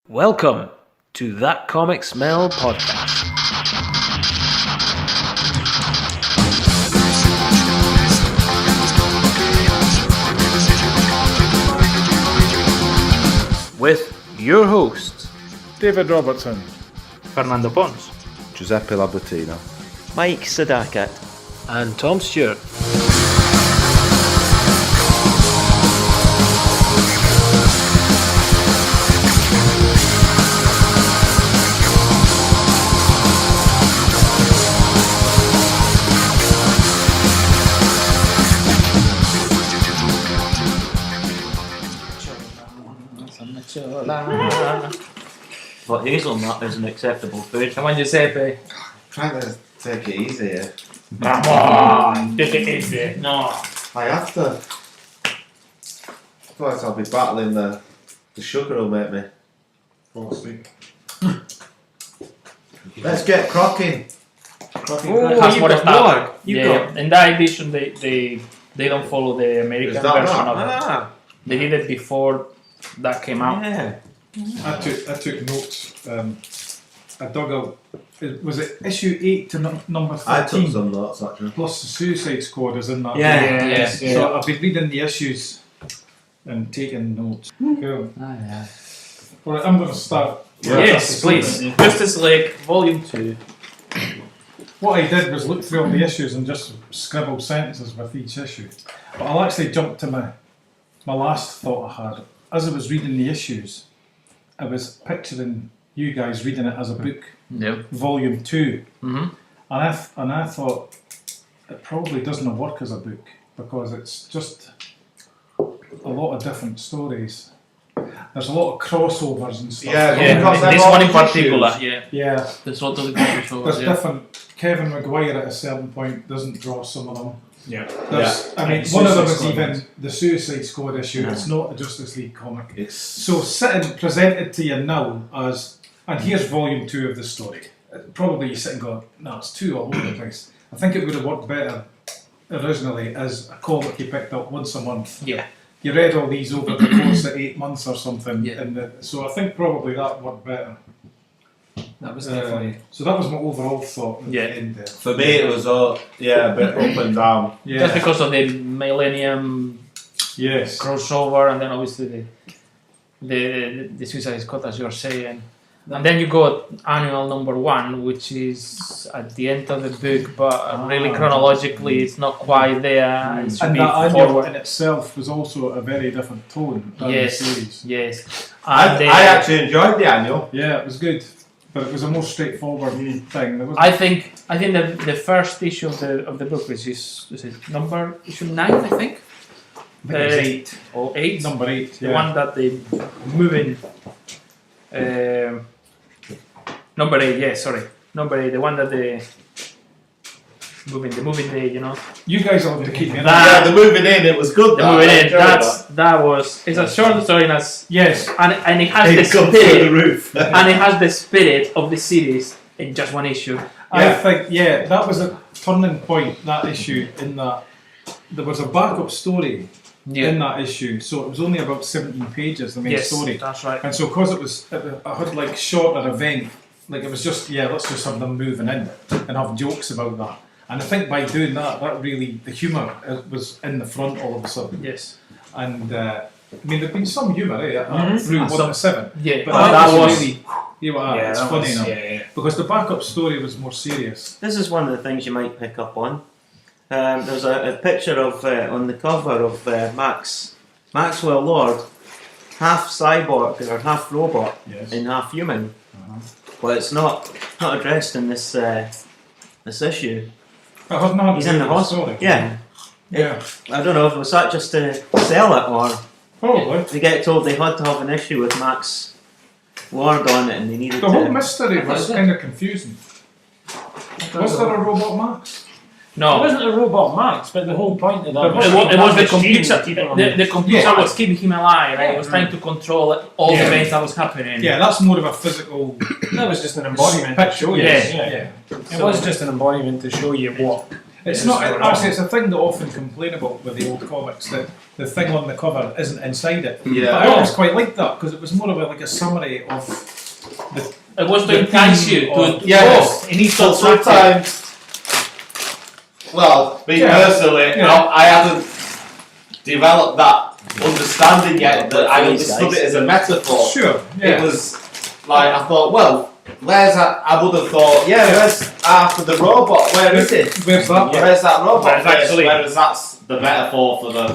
Welcome to That Comic Smell podcast. With your hosts, David Robertson, Fernando Pons, Giuseppe Labutina, Mike Sadakat, and Tom Stewart. But hazelnut isn't acceptable food. come on Giuseppe. trying to take it easy here. Come on, take it easy. No. I have to. Otherwise I'll be battling the sugar will make me fall asleep. Let's get crocking. That's what it's more. In that edition they don't follow the American Is that version right? of it. They did it before that came out. Yeah. I took notes. I dug out. Was it issue 8 to number 13? I took some notes actually. Plus the Suicide Squad is in that. Yeah. So I've been reading the issues and taking notes. Cool. Yeah. Alright, I'm going to start. Yes, please. Justice League Volume 2. What I did was look through all the issues and just scribble sentences with each issue. But I'll actually jump to my last thought I had. As I was reading the issues, I was picturing you guys reading it as a book, Yep. volume 2. Mm-hmm. And I thought it probably doesn't work as a book because it's just a lot of different stories. There's a lot of crossovers and stuff. Because This they're one in all particular, issues. yeah. Yeah, There's all the crossovers, there's yeah. different. Kevin Maguire at a certain point doesn't draw some of them. Yeah. I mean, And one of them Suicide is Squad. even the Suicide Squad issue. Yeah. It's not a Justice League comic. It's So sitting presented to you now as, and here's volume 2 of the story. Probably you sit and go, no, it's too all over the place. I think it would have worked better originally as a comic you picked up once a month. Yeah. You read all these over the course of 8 months or something. Yeah. So I think probably that worked better. That was definitely. So that was my overall thought at Yeah. the end there. for me it was all a bit up and down. Yeah. Just because of the Millennium Yes. crossover, and then obviously the Suicide Squad, as you're saying, and then you got annual number 1, which is at the end of the book, but really chronologically it's not quite there. It should And be that annual forward. in itself was also a very different tone than Yes, the series. yes. I And actually enjoyed the annual. Yeah, it was good, but it was a more straightforward thing. There wasn't I think the first issue of the book, which is it number issue 9, I think. I think it was 8. Or 8. Number 8, The yeah. one that they moving. Number 8, yeah, sorry. Number 8, the one that they moving day, you know. You guys will have to keep me in That- Yeah, the moving in, it was good. The that. moving I in, enjoyed it's a short story and Yes, and it has It the come through the spirit roof. and it has the spirit of the series in just one issue. I think, that was a turning point, that issue, in that there was a backup story in that issue, so it was only about 17 pages, the main Yes, story. that's right. And so because I had like shorter event, like it was just, let's just have them moving in and have jokes about that. And I think by doing that really, the humour was in the front all of a sudden. Yes. And I mean, there'd been some humour through 1 to 7. Yeah, But but that that was was really, it's that funny was, enough. yeah. Because the backup story was more serious. This is one of the things you might pick up on. There's a picture of on the cover of Maxwell Lord, half cyborg or half robot Yes. and half human. But it's not addressed in this issue. It had nothing He's to do in the with hospital. story. Yeah. Yeah. I don't know if it was that just to sell it or Probably. they get told they had to have an issue with Max Lord on it and they needed The whole to. mystery was kind of confusing. Was there a robot Max? It no. wasn't a robot Max, but the whole point of that It was the computer. keeping The computer Yeah. was keeping him alive. Right? It was trying to control all the Yeah. events that was happening. Yeah, that's more of a physical That was just an embodiment to picture. show you. Yes. Yeah. It was just an embodiment to show you what It's Yeah, not it's not actually. It's a thing that I often complain about with the old comics that the thing on the cover isn't inside it. Yeah. But I always quite liked that because it was more of a summary of the. It was to The entice theme you of- to Yes. it needs to But attract you. sometimes, well, me Yeah. personally, Yeah. I haven't developed that understanding yet that I understood it as a metaphor. Sure. It Yeah. was like I thought, well, where's that? I would have thought, where's after the robot? Where is it? Where's that? Where's that robot? Whereas actually- Whereas that's the metaphor for the.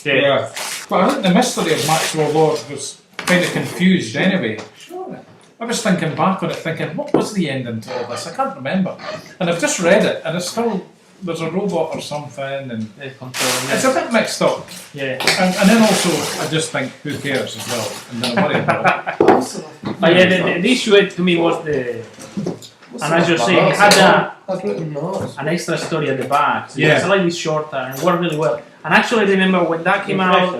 Yeah. But I think the mystery of Maxwell Lord was kind of confused anyway. I was thinking back on it, thinking, what was the ending to all this? I can't remember. And I've just read it, and it's still, there's a robot or something, and it's a bit mixed up. Yeah. And then also, I just think, who cares as well? And then I worry about it. But yeah, the issue to me was and as you're saying, it had an extra story at the back. So Yeah. it's slightly shorter and worked really well. And actually, I remember when that came out,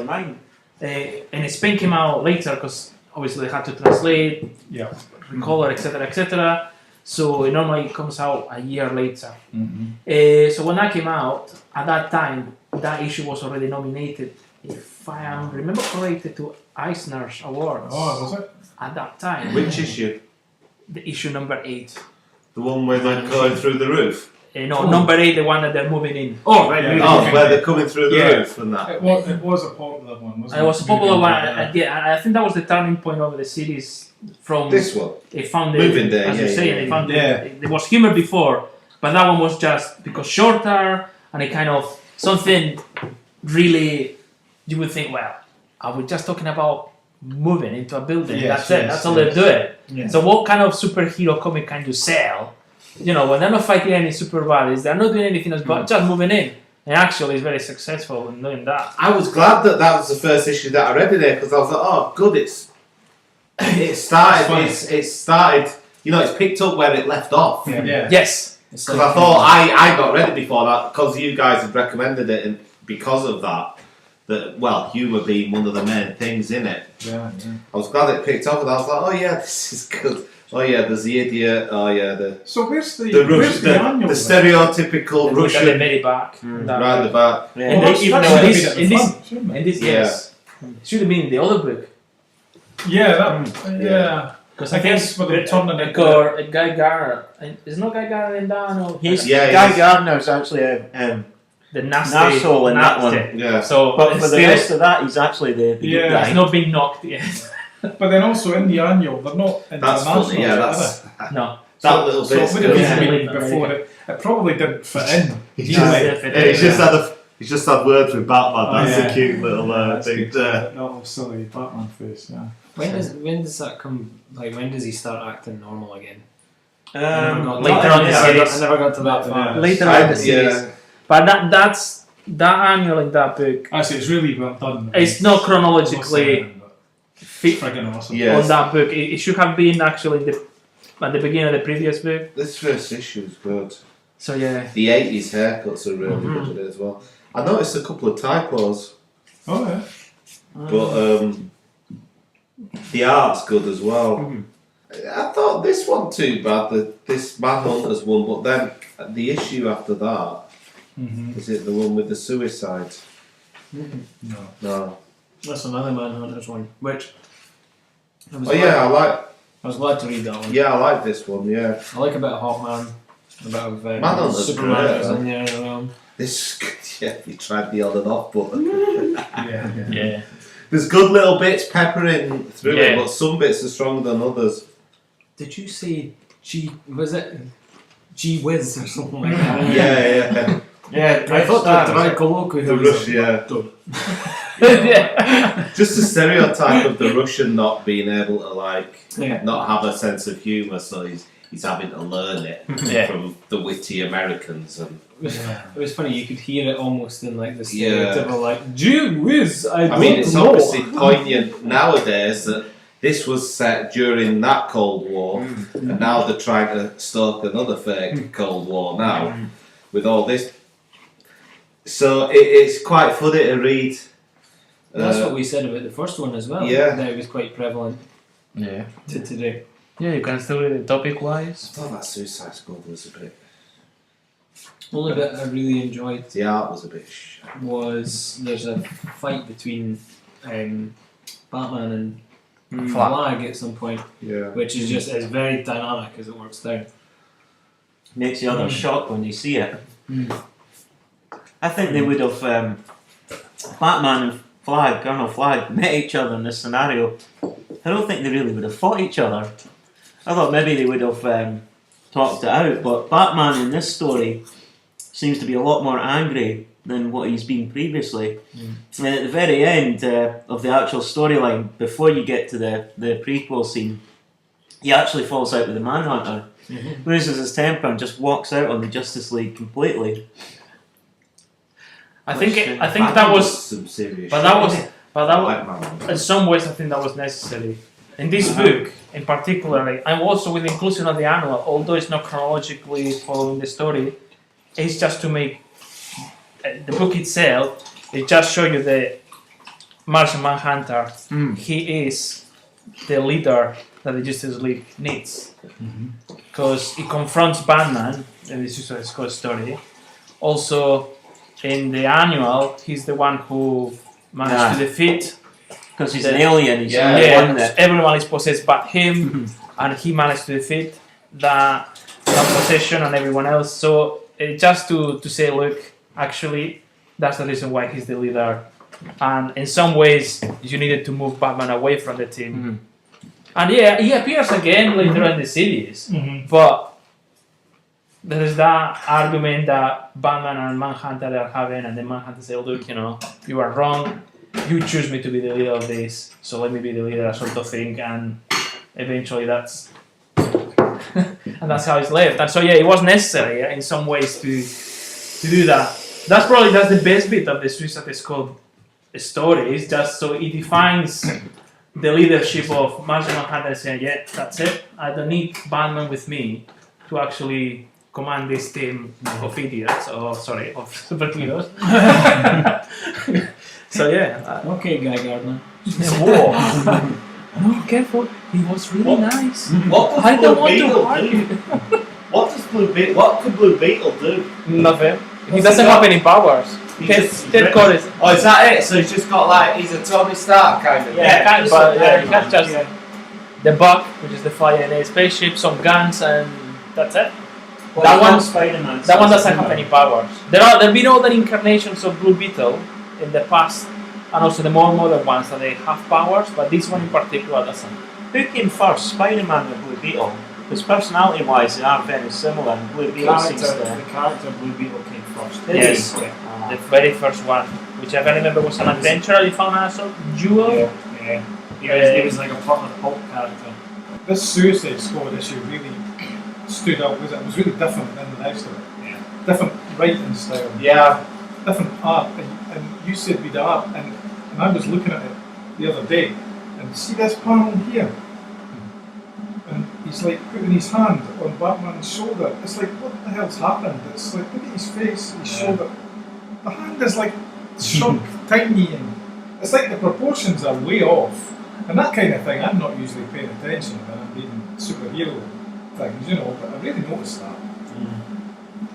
and Spain came out later because obviously they had to translate, Yeah. recolor, etc., etc. So it normally comes out a year later. Mm-hmm. So when that came out, at that time, that issue was already nominated, if I remember correctly, to Eisner's Awards. Oh, was it? At that time, Which issue? the issue number 8. The one where they're going through the roof. No, number 8, the one that they're moving in. Oh, right. Yeah. Oh, where they're coming through the Yeah. roof and that. It was a popular one, wasn't It it? was a popular one. Yeah. Yeah, I think that was the turning point of the series. From This one. they found Moving it, Day, as yeah, you say, yeah, they yeah. found Yeah. it. There was humor before, but that one was just because shorter and it kind of something really you would think, well, are we just talking about moving into a building? Yes, That's it. yes, That's all yes. they're doing. Yeah. So what kind of superhero comic can you sell? You know, when they're not fighting any super baddies, they're not doing anything else but just moving in. And actually, it's very successful in doing that. I was glad that that was the first issue that I read in there because I was like, oh, good, it started, it started, it's picked up where it left off. Yeah. Yeah. Yes. Because I thought I got read it before that because you guys had recommended it and because of that, humour being one of the main things in it. Yeah. I was glad it picked up and I was like, oh yeah, this is good. Oh yeah, there's the idiot. Oh yeah, So where's the the where's Russian, the annual? the then? stereotypical They Russian made it back. right at the back. And Well, they, even that's though should this, have been in at the this, front, shouldn't it? in this, yes, it should have been in the other book. Yeah, that. Yeah. Because I guess with them turning it. Guy Garner, it's not Guy Garner in that. No, He's Yeah, Guy he's- Gardner's actually the nasty Narsole in that nasty. one. Yeah. So, But for the still, rest of that, he's actually the good Yeah, guy. he's not being knocked yet. But then also in the annual, they're not That's international. funny. Yeah, are that's they? No. that little So bit. it would have Yeah. been before it. It probably didn't fit in. He's Easily. just, he's just had words with Batman. Oh, That's yeah. a cute little That's thing good. there. That little silly Batman face. Yeah. When does that come? Like, when does he start acting normal again? Later I on the series. never got to that far. Yeah. Later on in the series. Yeah. But that's that annual in that book. Actually, it's really well done. It's not chronologically fit friggin' awesome. Yeah. on that book. It should have been actually at the beginning of the previous book. This first issue is good. So yeah. The 80s haircuts are really good in it as well. I noticed a couple of typos, Oh yeah. but the art's good as well. I thought this one too bad, this Manhunter's one, but then the issue after that, is it the one with the suicide? No. No. That's another Manhunter's one, which I was Oh yeah, I was glad to read that one. I like this one, yeah. I like a bit of Hawkman, a bit of Manhunter's Superman great, is in there as well. This, yeah, we tried the on and off button. Yeah. Yeah. There's good little bits peppering through Yeah. it, but some bits are stronger than others. Did you say was it G Whiz or something like that? Yeah. Yeah, I thought that Dracoloku The Russian, just the stereotype of the Russian not being able to not have a sense of humour, so he's having to learn it from the witty Americans. And It was funny. You could hear it almost in like the Yeah. stereotypical like Gee whiz, I mean, don't it's know. obviously poignant nowadays that this was set during that Cold War, and now they're trying to stoke another fake Cold War now with all this. So it's quite funny to read. That's what we said about the first one as well. Yeah. That it was quite prevalent Yeah. to today. Yeah, you can still read it topic wise. I thought that Suicide Squad was a bit. Only bit I really enjoyed The art was a bit was there's a fight between Batman and Flag. Flag at some point, Yeah. which is just as very dynamic as it works down. Makes the others shocked when they see it. Mm. I think they would have Batman and Colonel Flag met each other in this scenario. I don't think they really would have fought each other. I thought maybe they would have talked it out, but Batman in this story seems to be a lot more angry than what he's been previously. And at the very end of the actual storyline, before you get to the prequel scene, he actually falls out with the Manhunter, loses his temper and just walks out on the Justice League completely. I think that was, some serious. but that was, Like Man. in some ways, I think that was necessary. In this book, in particular, and also with the inclusion of the annual, although it's not chronologically following the story, it's just to make the book itself. It just show you the Martian Manhunter. He is the leader that the Justice League needs, because he confronts Batman in the Suicide Squad story. Also, in the annual, he's the one who managed to defeat. Because he's an alien, he's the one that... everyone is possessed but him, and he managed to defeat that possession and everyone else. So just to say, look, actually, that's the reason why he's the leader. And in some ways, you needed to move Batman away from the team. And yeah, he appears again later in the series, but there is that argument that Batman and Manhunter are having, and the Manhunter say, look, you are wrong. You choose me to be the leader of this, so let me be the leader, sort of thing. And eventually that's and that's how it's left. And so yeah, it was necessary in some ways to do that. That's the best bit of the Suicide Squad story. It's just so it defines the leadership of Martian Manhunter, saying, yeah, that's it. I don't need Batman with me to actually command this team of idiots, of superheroes. So yeah. Okay, Guy Gardner. Whoa. No, careful. He was really nice. What does I don't Blue want to Beetle argue. do? What could Blue Beetle do? Nothing. He What's doesn't he have got? any powers. Ted Corris. Oh, is that it? So he's just got he's a Tony Stark kind of. He has just the bug, which is the fire in a spaceship, some guns, and that's it. Well, that one Spider-Man. That one doesn't have any powers. There've been other incarnations of Blue Beetle in the past, and also the more modern ones that they have powers, but this one in particular doesn't. Who came first, Spider-Man or Blue Beetle? Because personality-wise, they are very similar, and Blue Beetle seems to... The character Blue Beetle came first. Yes, the very first one, which I remember was an adventure. You found a sort of jewel. Yeah. He was like a proper pulp character. This Suicide Squad issue really stood out with it. It was really different than the rest of it. Yeah. Different writing style. Yeah. Different art. And you said we'd art, and I was looking at it the other day, and see this panel here? And he's like putting his hand on Batman's shoulder. It's like, what the hell's happened? It's like, look at his face, his shoulder. The hand is like shrunk, tiny, and it's like the proportions are way off. And that kind of thing, I'm not usually paying attention when I'm reading superhero things, but I really noticed that.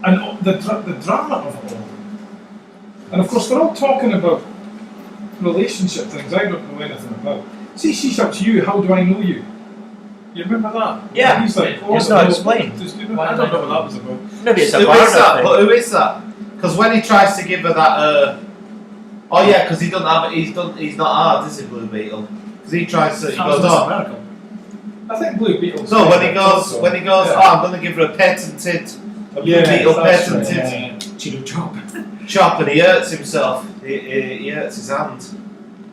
And the drama of it all. And of course, they're all talking about relationship things I don't know anything about. See, she's up to you, how do I know you? You remember that? Yeah. And he's like, It's not explained. I don't know what that was about. Maybe it's a Who is partner that? thing. But who is that? Because when he tries to give her that, oh yeah, because he doesn't have, he's not hard, is he, Blue Beetle? Because he tries to, he goes, oh. I think Blue Beetle's No, when he goes, oh, I'm going to give her a patented, Blue Beetle patented Cheeto chop. chop, and he hurts himself. He hurts his hand.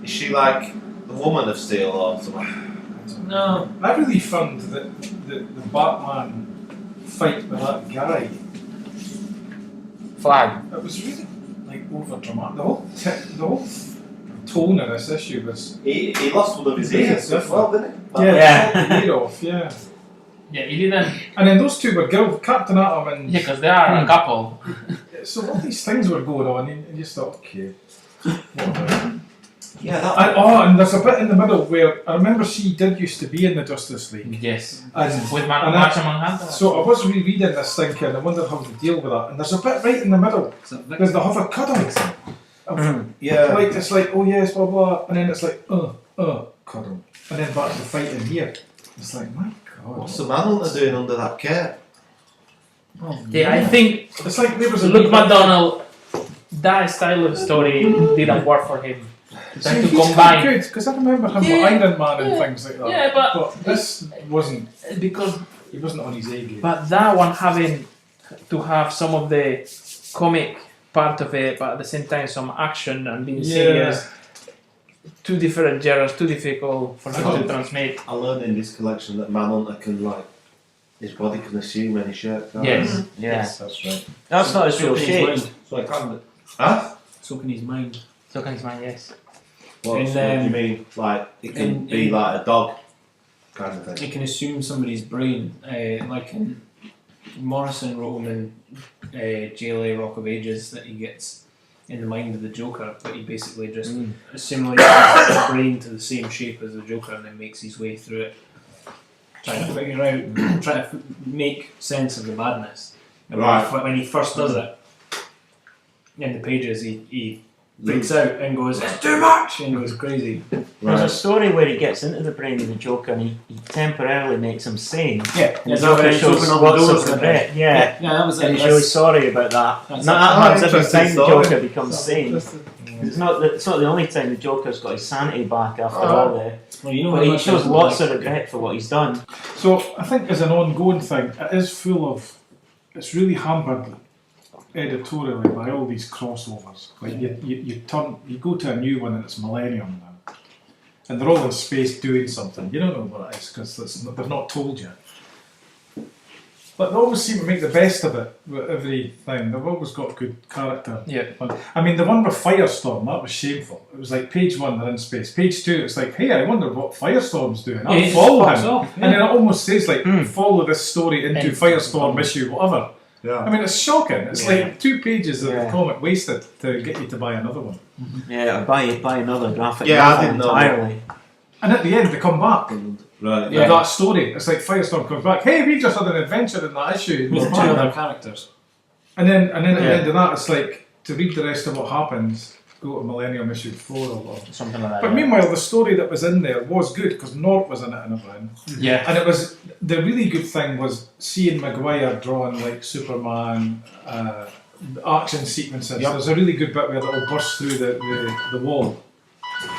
Is she like the Woman of Steel or something? No. I really found that the Batman fight with that guy, Flag. it was really over dramatic. The whole tone of this issue was He lost one of his ears as well, didn't he? the ear off, yeah. Yeah, he didn't. And then those two were Captain Atom and Yeah, because they are a couple. so all these things were going on, and you just thought, okay, whatever. Yeah, that. And there's a bit in the middle where I remember she did used to be in the Justice League. Yes. And, With and Martian Manhunter. so I was rereading this thinking, I wonder how to deal with that. And there's a bit right in the middle because they have a cuddle. Yeah. Like it's like, oh yes, blah blah, and then it's like, cuddle, and then back to fighting here. It's like, my God. What's the Manhunter doing under that cape? Yeah, I think It's like there was a Luke McDonald, that style of story didn't work for him. Trying to he's quite combine. good because I remember him with Yeah, Iron Man and things like that. Yeah, but this wasn't. because He wasn't on his A game. but that one having to have some of the comic part of it, but at the same time some action and being serious. Two different genres, too difficult for him to transmit. I learned in this collection that Manhunter can his body can assume any shape. can't Yes. it? Yes. That's right. That's not his real So can his shape. mind. So I can't. Huh? So can his mind. So can his mind, yes. What And, do you mean? Like it can in- be in- like a dog kind of He thing. can assume somebody's brain, like in Morrison wrote him in JLA Rock of Ages that he gets in the mind of the Joker, but he basically just assimilates his brain to the same shape as the Joker and then makes his way through it, trying to figure out, trying to make sense of the madness. And Right. when he first does it, in the pages, he freaks out and goes, "It's too much!" and goes crazy. There's a Right. story where he gets into the brain of the Joker and he temporarily makes him sane. Yeah, And the Joker shows lots of regret. Yeah. Yeah, that was it. And he's really sorry about that. That's Not it. that happens every interesting time the story. Joker becomes sane. It's not the only time the Joker's got his sanity back after all that. Well, you know But how he much shows I lots like- of regret for what he's done. So I think as an ongoing thing, it is full of. It's really hampered editorially by all these crossovers. Like you go to a new one and it's Millennium now, and they're all in space doing something. You don't know what it is because they've not told you. But they always seem to make the best of it with everything. They've always got good character. Yeah. I mean, the one with Firestorm, that was shameful. It was like page 1, they're in space. Page 2, it's like, hey, I wonder what Firestorm's doing. I'll he just follow pops him. off, And then it almost says, like, follow this story into And- Firestorm issue, whatever. Yeah. I mean, it's shocking. It's like 2 pages of Yeah. the comic wasted to get you to buy another one. Yeah, buy another graphic Yeah, I novel didn't know entirely. And at the end, they come back. Right. With that story. It's like Firestorm comes back. Hey, we just had an adventure in that issue. with We're two back. other characters. And then at the Yeah. end of that, it's like, to read the rest of what happens, go to Millennium issue 4 or whatever. Something like that. But meanwhile, the story that was in there was good because Nort was in it and everything. yeah. And it was the really good thing was seeing Maguire drawing like Superman action sequences. There's a really good bit where it all bursts through the wall.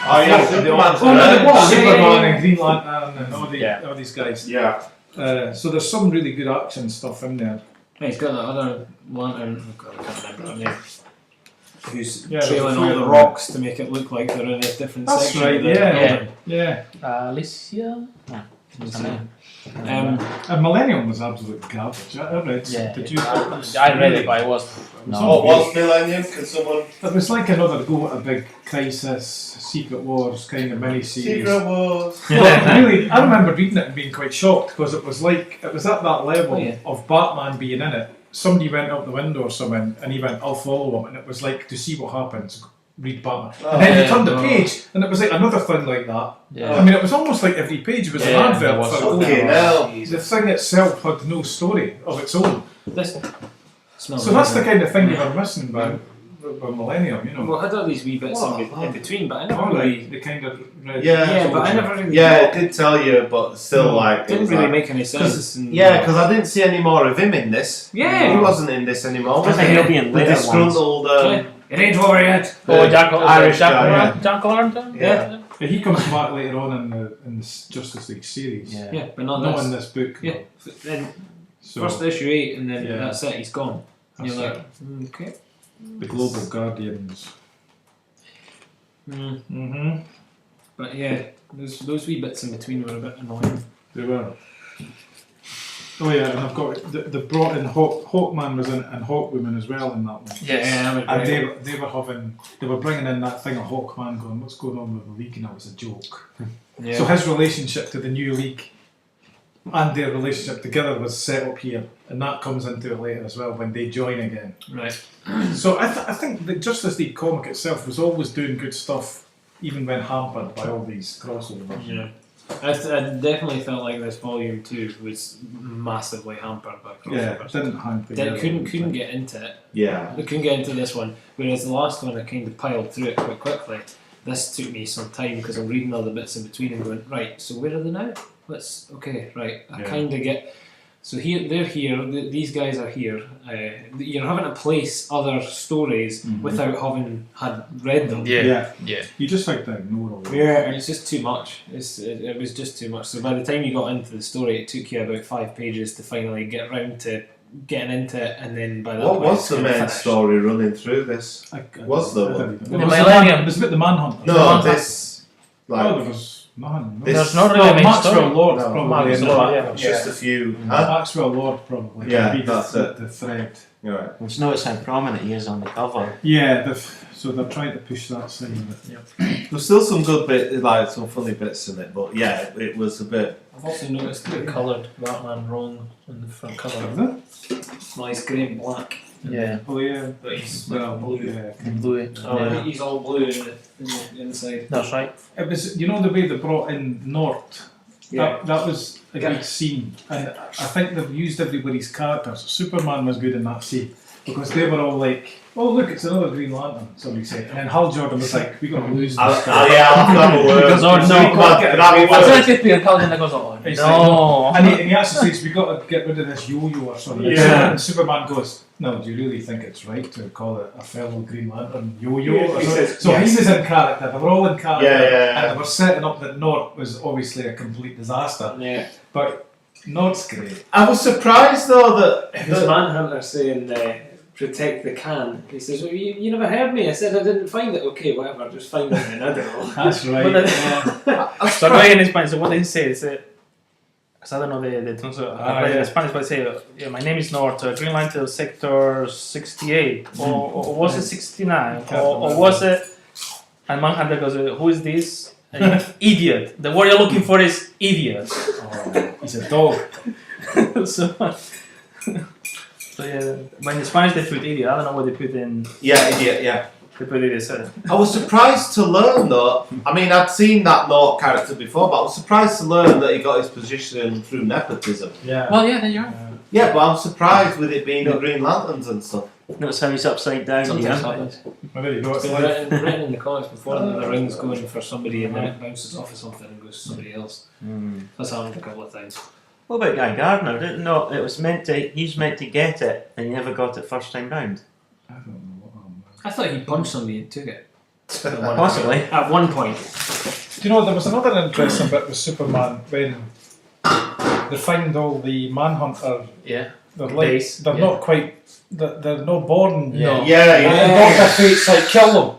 Oh yeah, Superman's Oh, no, the great. wall. Yeah, Superman yeah, yeah. and Green Lantern and Yeah. all these guys. Yeah. So there's some really good action stuff in there. Yeah, he's got that other lantern, oh God, I can't remember her name, who's Yeah, trailing the all flare the one. rocks to make it look like they're in a different That's section. right, of the yeah. building. Yeah. Alicia? No. what's her name? And Millennium was absolute garbage. I read. Yeah. Did you? I read it, but it was. What was Millennium? Can someone? It was like another go at a big Crisis, Secret Wars kind of mini-series. Secret Wars. Well, really, I remember reading it and being quite shocked because it was at that level Oh, yeah. of Batman being in it. Somebody went out the window or something and he went, I'll follow him. And it was like, to see what happens, read Batman. and then you turned the page and it was like another thing like that. Yeah. I mean, it was almost like every page was Yeah, an advert there was for it. Fucking hell. The thing itself had no story of its own. This smells So that's the amazing. kind of thing you were missing by Millennium, you know. Well, I had all these wee bits in between, but I never really. They kind of read. Yeah, but I never really. Yeah, it did tell you, but still, like, it Didn't was really like- make any sense. and- Yeah, because I didn't see any more of him in this. Yeah. He wasn't in this anymore. I Was think he? he'll be in The later ones. disgruntled. Yeah. It ain't over yet. Oh, Jack Irish guy, Jack Lantern? Yeah. But he comes back later on in the Justice League series. Yeah. Yeah, but not Not this. in this book. Yeah. Then So first issue 8, and then Yeah. that's it. He's gone. that's You're it. like, okay. The Global Guardians. Mm. Mm-hmm. But yeah, those wee bits in between were a bit annoying. They were. Oh yeah, and I've got they brought in Hawkman was in and Hawkwoman as well in that one. Yes. And they were bringing in that thing of Hawkman going, what's going on with the league? And that was a joke. Yeah. So his relationship to the new league and their relationship together was set up here, and that comes into it later as well when they join again. Right. So I think the Justice League comic itself was always doing good stuff, even when hampered by all these crossovers. Yeah. I definitely felt like this volume 2 was massively hampered by Yeah, crossovers. didn't hang They together. couldn't get into it. Yeah. I couldn't get into this one, whereas the last one I kind of piled through it quite quickly. This took me some time because I'm reading all the bits in between and going, right, so where are they now? I kind of get. So here, they're here. These guys are here. You're having to place other stories without having had read them. Yeah. Yeah. You just like to ignore all that. Yeah, and it's just too much. It was just too much. So by the time you got into the story, it took you about 5 pages to finally get around to getting into it, and then by that What point, was it's the kinda main finished. story running through this? Was there one? It The was Millennium. It was about the Manhunt. No, this. Oh, Like, there was nothing. This- There's not really a main Maxwell story. Lord, No, probably. Maxwell in the Lord, background. just a few. Huh? Maxwell Lord, probably. Yeah, Would be that's the, it. the thread. Right. Just notice how prominent he is on the cover. Yeah, so they're trying to push that side of it. There's still some good bits, like some funny bits in it, but yeah, it was a bit. I've also noticed the coloured Batman wrong on the front cover. Is it? Nice grey and black. Yeah. Oh, yeah. But he's Well, blue. yeah. Blue. Oh, he's all blue in the inside. That's right. It was, you know, the way they brought in Nort. Yeah. That was a big scene, and I think they've used everybody's characters. Superman was good in that scene because they were all like, "Oh, look, it's another Green Lantern." Somebody said, and then Hal Jordan was like, "We're gonna lose this guy." Yeah, I'll have a word. Because no, Grab it's Peter Cullen that goes on. He's No. And he actually says, "We got to get rid of this yo-yo or something." Yeah. And Superman goes, "No, do you really think it's right to call it a fellow Green Lantern yo-yo?" Yeah, or he something? says, So yes. he was in character. They were all in character, Yeah. and they were setting up that Nort was obviously a complete disaster. Yeah. But Nort's great. I was surprised though that. His Manhunter saying, protect the can. He says, well, you never heard me. I said I didn't find it. Okay, whatever, just find it then. I don't know. That's right. But So right in Spanish, so what did he say? Because I don't know the terms of yeah. in Spanish, but they say, yeah, my name is Nort, Green Lantern Sector 68, or was it 69, or was it? And Manhunter goes, who is this? Idiot. The word you're looking for is idiot. Oh, he's a dog. so yeah, when in Spanish they put idiot. I don't know what they put in. Yeah, idiot. Yeah. They put idiot. So. I was surprised to learn though. I mean, I'd seen that Nort character before, but I was surprised to learn that he got his position through nepotism. Yeah. Well, yeah, there you are. Yeah, but I'm surprised with it being the Green Lanterns and stuff. Notice how he's upside down sometimes here. happens. Well, there you go. It's It's been like, written in the comics before that the ring's going for somebody and then it bounces off of something and goes to somebody else. That's happened a couple of times. What about Guy Gardner? Didn't know it was meant to. He's meant to get it, and he never got it first time round. I don't know what I thought he punched somebody and took it. Possibly. At one point. Do you know, there was another interesting bit with Superman when they find all the Manhunter. Yeah. They're Base, they're yeah. not quite. They're not born yet. No. Yeah, And Dr. Fate's like, kill them.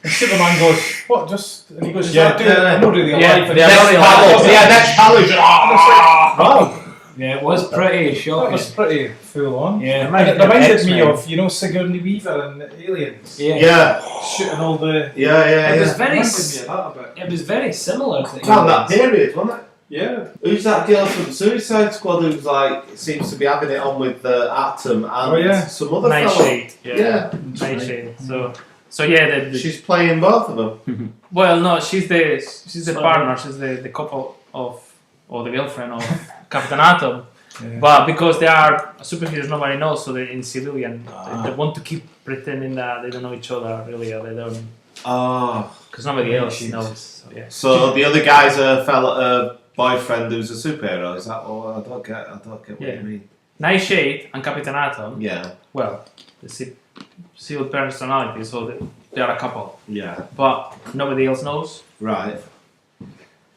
And Superman goes, what? Just. And he goes, Yeah, I'm not really yeah, alive. And they are he's really like, alive. Yeah, next challenge. wow. Yeah, it was pretty That shocking. was pretty full on. Yeah. And it reminded me X-Men. of, you know, Sigourney Weaver and the Aliens. Yeah. Yeah, Shooting all the. yeah. It was It very reminded s- me of that a bit. It was very similar to Around that Aliens. period, wasn't it? Yeah. Who's that girl from Suicide Squad who's like seems to be having it on with Atom and Oh, yeah. some other fellow? Nightshade. Yeah. Nightshade. So yeah, the She's playing both of them. well, no, she's the partner. She's the couple of or the girlfriend of Captain Atom. Yeah. But because they are superheroes, nobody knows. So they're in civilian. They want to keep pretending that they don't know each other really, or they don't, Oh, because nobody else Shit. knows. So, yeah. so the other guy's a boyfriend who's a superhero. Is that what I don't get? What Yeah. you mean. Nightshade and Captain Atom. Yeah, Well, the sealed personality, so they are a couple. yeah, But nobody else knows. right.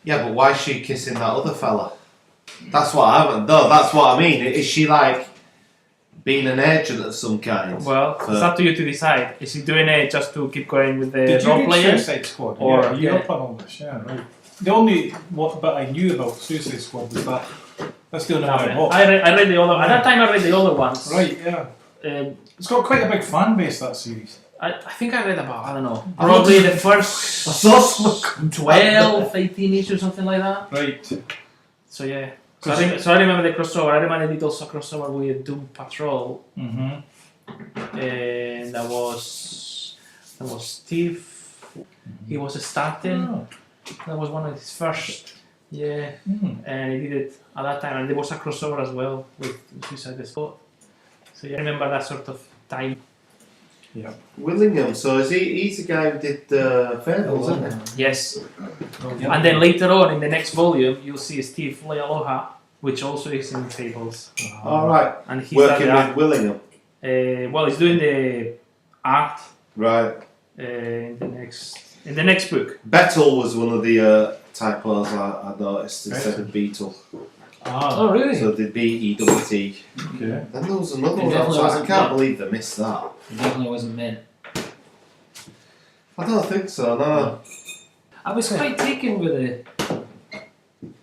Yeah, but why is she kissing that other fella? That's what I haven't. No, that's what I mean. Is she like being an agent of some kind? Well, it's up to you to decide. Is he doing it just to keep going with the Did you role read playing? Suicide Squad? Or- yeah, you're yeah. up on all this, yeah, right. The only what bit I knew about Suicide Squad was that. That's the only one I watched. I read the other. At that time, I read the other ones. Right, yeah. Um, It's got quite a big fan base, that series. I think I read about, I don't know, probably the first I saw some- 12, 18 issues, something like that. Right. So yeah. So I remember the crossover. I remember they did also a crossover with Doom Patrol, Mm-hmm. and that was Steve. he was starting. Oh. That was one of his first. Yeah, and he did it at that time, and there was a crossover as well with Suicide Squad. So you remember that sort of time. Willingham, so he's the guy who did Fables, isn't he? Yes. And then later on in the next volume, you'll see Steve Lealoha, which also is in Fables. Alright, And he's working at with Willingham. well, he's doing the art Right. in the next book. Bettel was one of the typos I noticed instead of Beetle. Oh, really? So the B-E-T-T. Okay. Then there was another It one. definitely I wasn't can't meant. believe they missed that. It definitely wasn't meant. I don't think so, no. I was quite taken with the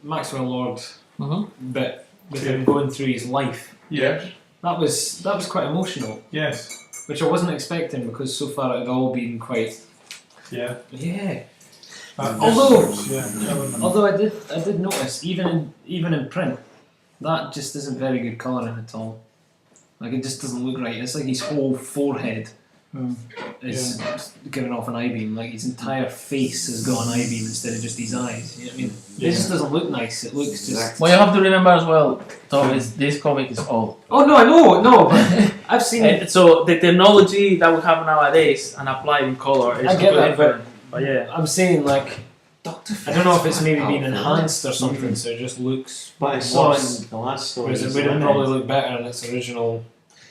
Maxwell Lord bit with him going through his life. Yeah. That was quite emotional, Yes. which I wasn't expecting because so far it had all been quite Yeah. Although yeah. although I did notice even in print that just isn't very good colouring at all. Like it just doesn't look right. It's like his whole forehead is giving off an eye-beam. Like his entire face has got an eye-beam instead of just his eyes. You know what I mean? It just doesn't look nice. It looks just. What you have to remember as well, Tom, is this comic is old. Oh no, I know, no, but I've seen it. So the technology that we have nowadays and applied in color is I get that, different. But yeah, I'm saying like Dr. I don't know if it's maybe been Fate. enhanced or something, so it just looks. But I saw worse. in the last story. Whereas it would probably look better in its original.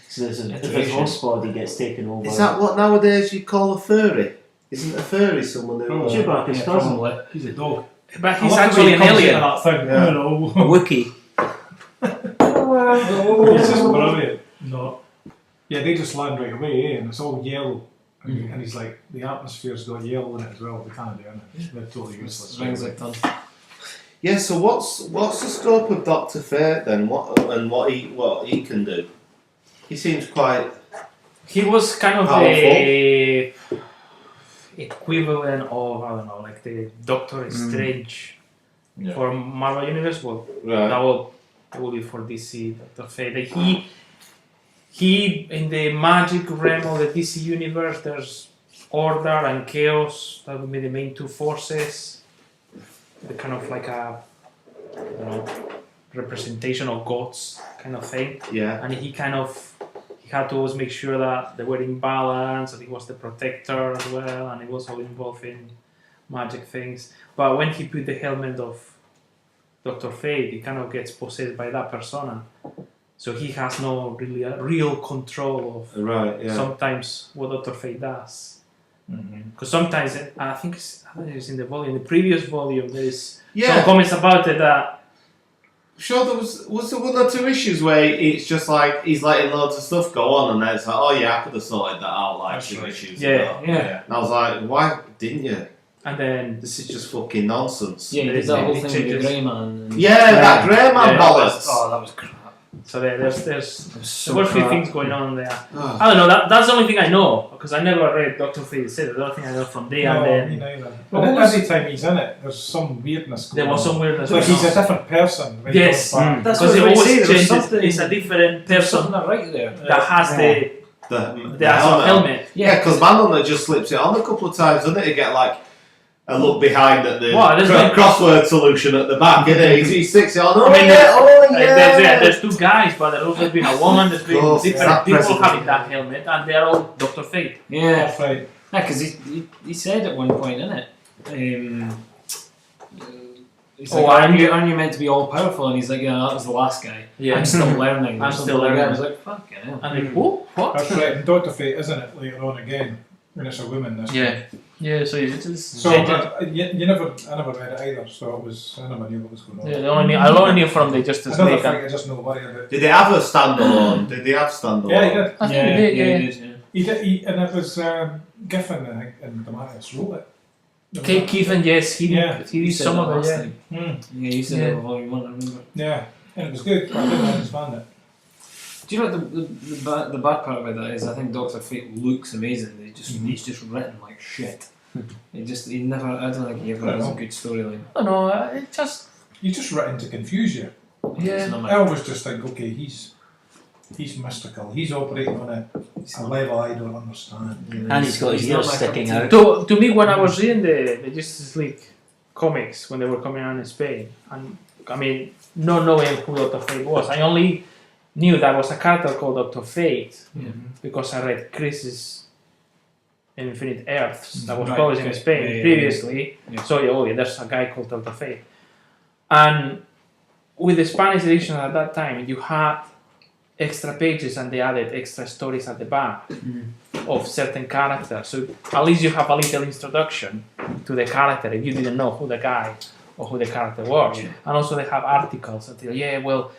So there's if his iteration. horse body gets taken over. Is that what nowadays you call a furry? Isn't a furry someone who... Oh. Chewbacca's Yeah, cousin? probably. He's a dog. but I he's love the way actually he an comes alien. into that thing. Yeah. You know. Wookiee. It's just brilliant. No. Yeah, they just land right away, and it's all yellow. And he's like, the atmosphere's got yellow in it as well. They can't do it. They're totally useless. Rings like ton. Yeah, so what's the scope of Dr. Fate then? What he can do? He seems quite... He was kind of the equivalent of, I don't know, like the Doctor Strange for Marvel Universe. Well, that will be for DC, Dr. Fate. Like he in the magic realm of the DC universe, there's order and chaos. That would be the main two forces. The kind of like a, you know, representation of gods kind of thing. Yeah. And he had to always make sure that they were in balance, and he was the protector as well, and he was all involved in magic things. But when he put the helmet of Dr. Fate, he kind of gets possessed by that persona. So he has no really real control of sometimes what Dr. Fate does. Because sometimes, I think it's in the volume, the previous volume, there is some comments about it that Sure, there was there one or two issues where it's just like he's letting loads of stuff go on, and then it's like, oh yeah, I could have sorted that out like That's 2 right. issues Yeah, ago. yeah. And I was like, why didn't you? and then This is just fucking nonsense. Yeah, There there's is that a whole big thing with the changes. grey man. And Yeah, that grey man bollocks. that was crap. so there's It was so there were a few crap. things going on there. Oh. I don't know. That's the only thing I know because I never read Dr. Fate. Said the only thing I know from there. No, And me then neither. Well, And what was- every time he's in it, there's some weirdness going there was on. some weirdness. Like going he's a on. different person. When he Yes. comes back. That's Because what it I always say. There was changes. something. It's a different There's something person not right there. that has the actual helmet. Yeah, because Manhunter just slips it on a couple of times, doesn't it? To get like a look behind at the Well, there's no- crossword solution at the back, isn't it? He sticks it on. Oh, I mean, yeah. there's two guys, but there's also been a woman. There's been course, different that people president. having that helmet, and they're all Dr. Fate. Yeah, That's right. because he said at one point, innit? He's Oh, like, aren't you- aren't you meant to be all powerful? And he's like, yeah, that was the last guy. Yeah. I'm still learning. or I'm something still like that. learning. I was like, fucking hell. And they, what? That's right. And Dr. Fate, isn't it, later on again? When it's a woman this time. Yeah. So it's just So, but I never read it either, so it was, I never knew what was going on. I only knew from the Justice Another League. thing I just know worry about. Did they have a standalone? Did they have standalone? Yeah, he did. I think they did, yeah. he did, yeah. He did, and it was Giffen, I think, and Damaris wrote it. Kate Keevan, yes, he Yeah. he did said some that of it, last yeah. time. Hmm. Yeah, you said Yeah. it in volume 1, I remember. Yeah, and it was good, but I didn't understand it. Do you know what the bad part about that is? I think Dr. Fate looks amazing. He's just written like shit. I don't think he ever has a good storyline. I don't know, it just, He's just written to confuse you. It's yeah. not I my- always just think, okay, he's mystical. He's operating on a a level I don't understand. And he's got his He's not ears my sticking cup out. of To me, when I was reading the Justice League comics when they were coming out in Spain, and I mean, not knowing who Doctor Fate was, I only knew there was a character called Doctor Fate because I read Chris's Infinite Earths that was Right, published in okay. Spain Yeah, yeah, previously. yeah. So there's a guy called Doctor Fate, and with the Spanish edition at that time, you had extra pages and they added extra stories at the back of certain characters. So at least you have a little introduction to the character if you didn't know who the guy or who the character was. Yeah. And also they have articles that tell,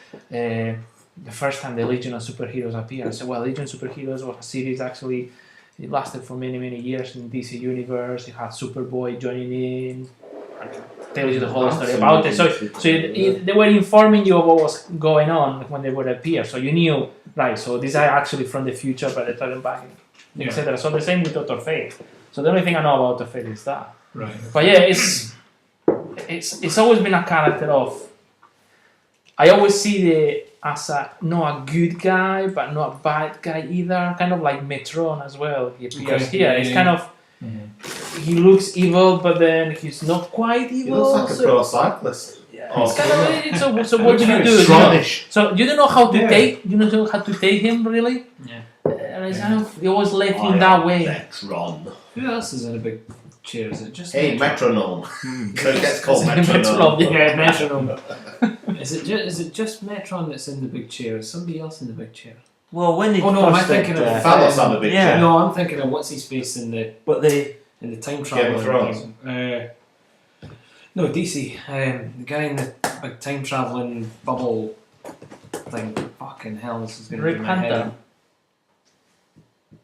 the first time the Legion of Superheroes appeared. I said, well, Legion of Superheroes was a series actually, it lasted for many, many years in DC Universe. It had Superboy joining in. Tells you the whole story about it. So they were informing you of what was going on when they would appear. So you knew, right, so these are actually from the future, but they're talking back, etc. So the same with Doctor Fate. So the only thing I know about Doctor Fate is that. Right. But yeah, it's always been a character of. I always see as not a good guy, but not a bad guy either. Kind of like Metron as well. He appears Okay. here. Yeah, It's yeah, kind of. He looks evil, but then he's not quite He evil. looks like a pro cyclist. Yeah, Oh, it's kind of, so what do you do? Scottish. So you don't know how to Yeah. take. You don't know how to take him really. Yeah. And it's kind of you always left him that way. Metron. Who else is in a big chair? Is it just Hey, Metron? metronome. So it gets called Metronome, metronome. yeah. Yeah, metronome. Is it just Metron that's in the big chair? Is somebody else in the big chair? Well, when they Oh no, am I first thinking did, of Phalos on the big Yeah. chair. No, I'm thinking of what's his face in the but they time Game travel. of Thrones. No, DC. The guy in the big time traveling bubble thing. Fucking hell, this is going to Red be my head. Panther.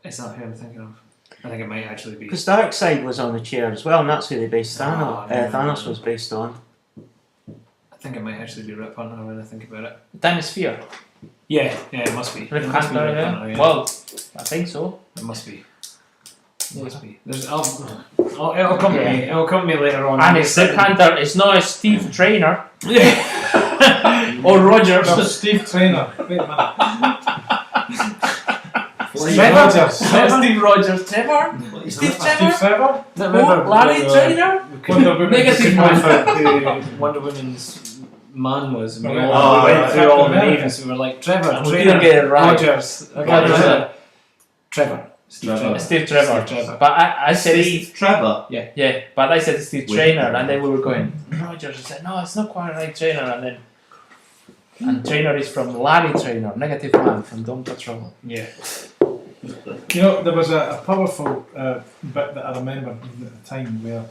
Is that who I'm thinking of? I think it might actually be. because Darkseid was on the chair as well, and that's who they based Thanos. No, Thanos was based on. I think it might actually be Rip Hunter when I think about it. Time is fear. Yeah, it must be. Red It must be Panther, Rip yeah. Hunter, yeah. Well, I think so. It must be. It must be. It'll come to me. It'll come to me later on. And it's Red Panther. It's not a Steve Trainer or Rogers. No, Steve Trainer. Wait a minute. Steve Trevor? Rogers. Steve Rogers. Trevor. Steve Steve Trevor. Trevor? Who? Larry Trainer. Wonder Woman. Negative man. Who Wonder Woman's man was. And we Oh, all right. went through all the Captain names. We were like, Trevor, And we Trainer, couldn't get it right. Rogers. Rogers. Trevor. Trevor. Steve Trevor. Steve Trevor. But I said Steve Trevor. yeah, but I said Steve With- Trainer, and then we were going Rogers. I said no, it's not quite right Trainer, and Trainer is from Larry Trainer, Negative Man from Dawn Patrol. Yeah. You know, there was a powerful bit that I remember even at the time where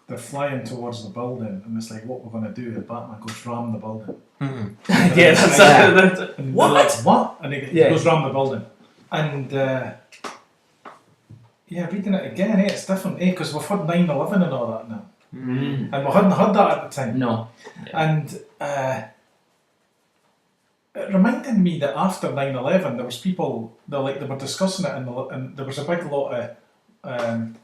they're flying towards the building and it's like, what we're going to do? And Batman goes ram the building. Yeah, that's And What? they're like, what? And he Yeah. goes ram the building. And reading it again, it's different, because we've had 9/11 and all that now. Mm. And we hadn't had that at the time. no. And it reminded me that after 9/11 there was people they were discussing it and there was a big lot of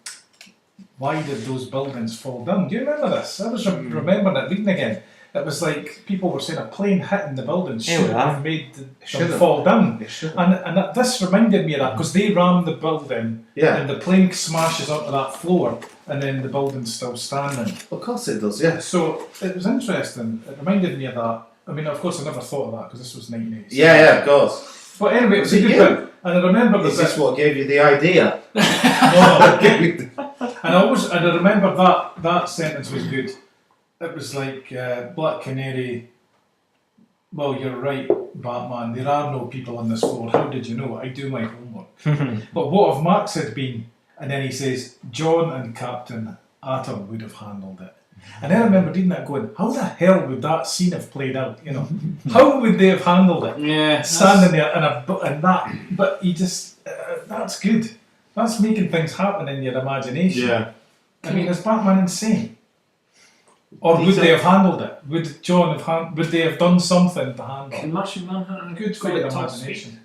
why did those buildings fall down? Do you remember this? I was remembering it reading again. It was like people were saying a plane hitting the building should have made them fall down. And this reminded me of that because they rammed the building Yeah. and the plane smashes onto that floor and then the building's still standing. Of course it does, yeah. So it was interesting. It reminded me of that. I mean, of course, I never thought of that because this was 1980s. Yeah, of course. But anyway, it was Was a it good you? bit. And I remember Is the this bit. what gave you the idea? And I remember that sentence was good. It was like Black Canary. Well, you're right, Batman. There are no people on this floor. How did you know? I do my homework. But what if Max had been? And then he says, John and Captain Atom would have handled it. And then I remember reading that going, how the hell would that scene have played out? You know, how would they have handled it? Yeah. Standing there and that, but you just, that's good. That's making things happen in your imagination. Yeah. I mean, is Batman insane? Or would they have handled it? Would John have would they have done something to handle Can it? Martian Manhunter Good go for at top imagination. speed?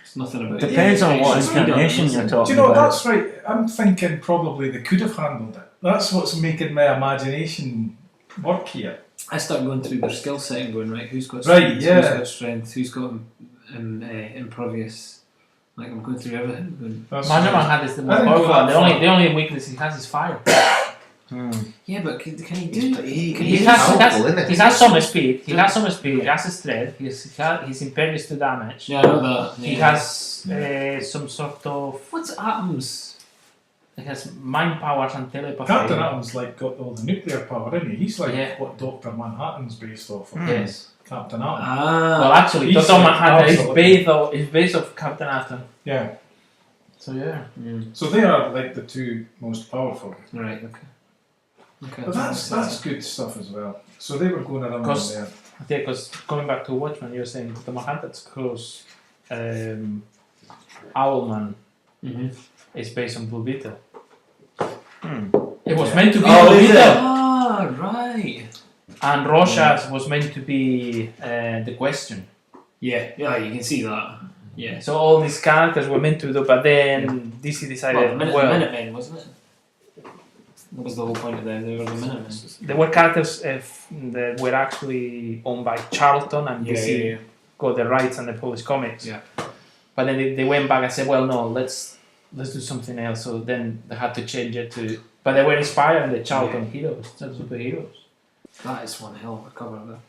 It's nothing about Depends on what Speed on it, incarnation isn't you're it? talking Do you know, about. that's right. I'm thinking probably they could have handled it. That's what's making my imagination work here. I start going through their skill set and going, right, who's got speed, Right, yeah. who's got strength, who's got impervious, Like I'm going through everything. That's Man right. had is the I most didn't go powerful one. that The only far. the only weakness he has is fire. Yeah, but can he do? He has some speed. He has some speed. He has strength. He's impervious to damage. Yeah, I know that. He Yeah. has some sort of. What's atoms? He has mind powers and telepathy. Captain Atom's like got all the nuclear power, isn't he? He's like Yeah. what Doctor Manhattan's based off of. Yes. Captain Atom. Well, Ah. actually, He's Dr. Manhattan is absolutely- based of Captain Atom. Yeah. So yeah. So they are like the two most powerful. Right. Okay. Okay. But that's good stuff as well. So they were going around Because- there. Yeah, because coming back to Watchmen, you're saying Dr. Manhattan's close. Owlman Mm-hmm. is based on Blue Beetle. Hmm. It was meant to be Oh, Blue is Beetle. it? Ah, right. And Rorschach was meant to be the Question. Yeah. Yeah, you can see that. Yeah. So all these characters were meant to do, but then DC decided, Minutemen, wasn't it? What was the whole point of them? They were the Minutemen. there were characters that were actually owned by Charlton and DC got the rights and the Polish comics. Yeah. But then they went back and said, well, no, let's do something else. So then they had to change it to, but they were inspired by the Charlton heroes, the superheroes. That is one hell of a cover there.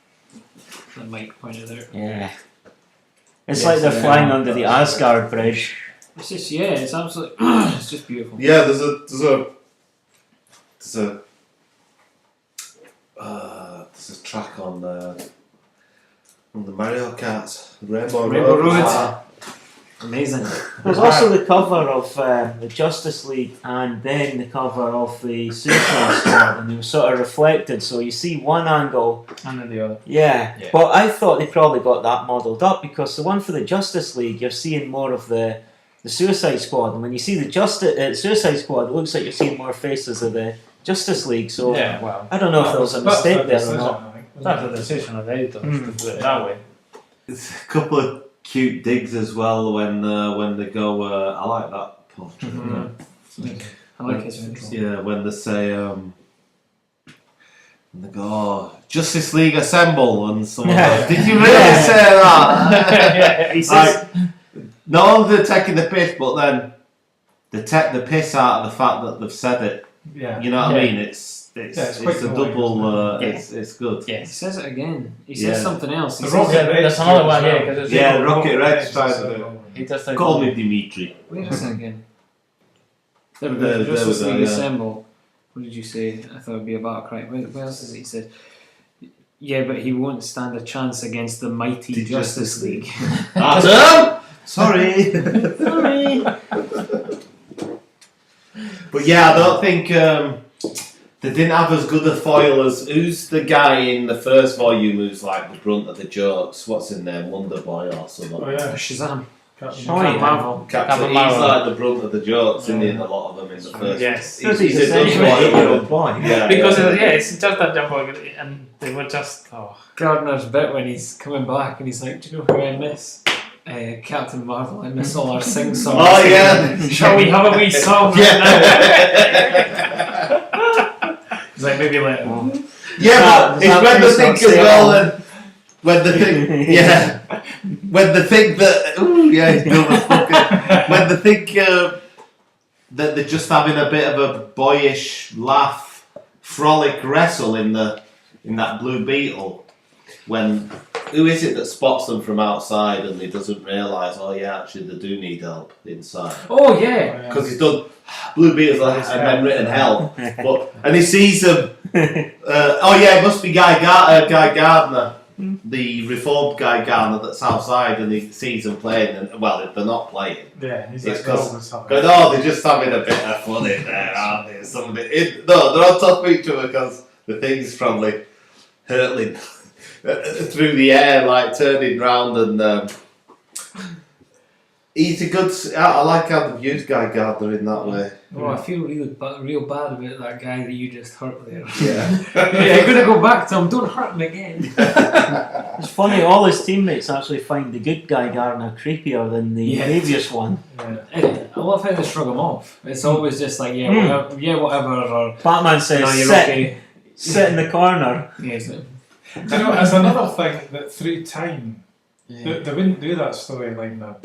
That Mike pointed out. Yeah. It's Yes, like they're yeah. flying under the Asgard bridge. It's just it's absolutely it's just beautiful. Yeah, there's a track on the Mario Kart Rainbow Road. Road. Amazing. There's also the cover of the Justice League and then the cover of the Suicide Squad, and they were sort of reflected, so you see one angle. And then the other. Yeah, Yeah. but I thought they probably got that modelled up because the one for the Justice League, you're seeing more of the Suicide Squad, and when you see the Suicide Squad, it looks like you're seeing more faces of the Justice League. So Yeah, well, I don't know if there was a That's mistake their there or decision, not. I think, wasn't that's it? the decision of the editor Mm. to do it that way. It's a couple of cute digs as well when they go. I like that portrait. Mhm. I like his intro. Yeah, when they say, when they go, oh, Justice League assemble, and someone goes, did you really say that? He says, Like, not only they're taking the piss, but then they take the piss out of the fact that they've said it. Yeah. You know what I Yeah. mean? It's it's quite a annoying, double. isn't it? It's good. He yes. says it again. He Yeah. says something else. He The says, Rocket Red There's another too one as here, well. 'cause it's- Yeah, Rocket Red's trying to do it. He just like, Call me Dimitri. wait a second. There we There- go. there Justice we go, League yeah. Assemble. What did you say? I thought it would be a battle cry. Where else is it? He said, yeah, but he won't stand a chance against the mighty The Justice Justice League. Adam! Sorry. Sorry. But yeah, I don't think they didn't have as good a foil as who's the guy in the first volume who's like the brunt of the jokes. What's his name? Wonder Boy or something. Oh yeah. Shazam. Captain Oh, Captain yeah. Marvel. Captain, he's Marvel. like the brunt of the jokes, isn't he? In a lot of them in the first. Yes. Because He's he's a essentially good an boy. 8-year-old boy. Yeah, because yeah. it's just that jump over, and they were just Gardner's bit when he's coming back and he's like, do you know who I miss? Captain Marvel. I miss all our sing songs. Oh yeah. Shall we have a wee song right now? He's like, maybe later. Yeah, but Does it's that when they face think not as say well, all? and when they think, yeah, when they think that, ooh, yeah, he's dumb as fucking. When they think that they're just having a bit of a boyish laugh, frolic wrestle in that Blue Beetle, when who is it that spots them from outside and he doesn't realise? Oh yeah, actually they do need help inside. Oh, yeah. Because he's done Blue Beetle's like, and then written help, and he sees them. Oh yeah, it must be Guy Gardner, the reformed Guy Gardner that's outside, and he sees them playing. And well, they're not playing. Yeah, he's It's like, because- always having- But oh, they're just having a bit of fun in there, aren't they? No, they're on top of each other because the thing's probably hurtling through the air, like turning round, and he's a good. I like how they've used Guy Gardner in that way. Oh, I feel real bad about that guy that you just hurt there. Yeah. Yeah, I'm going to go back to him. Don't hurt him again. It's funny, all his teammates actually find the good guy Gardner creepier than the Yeah. previous one. I love how they shrug him off. It's always just like, whatever, or Batman says, no, you're sit, okay. sit in the corner. Yeah, it's like, Do you know, it's another thing that through time, they wouldn't do that storyline now.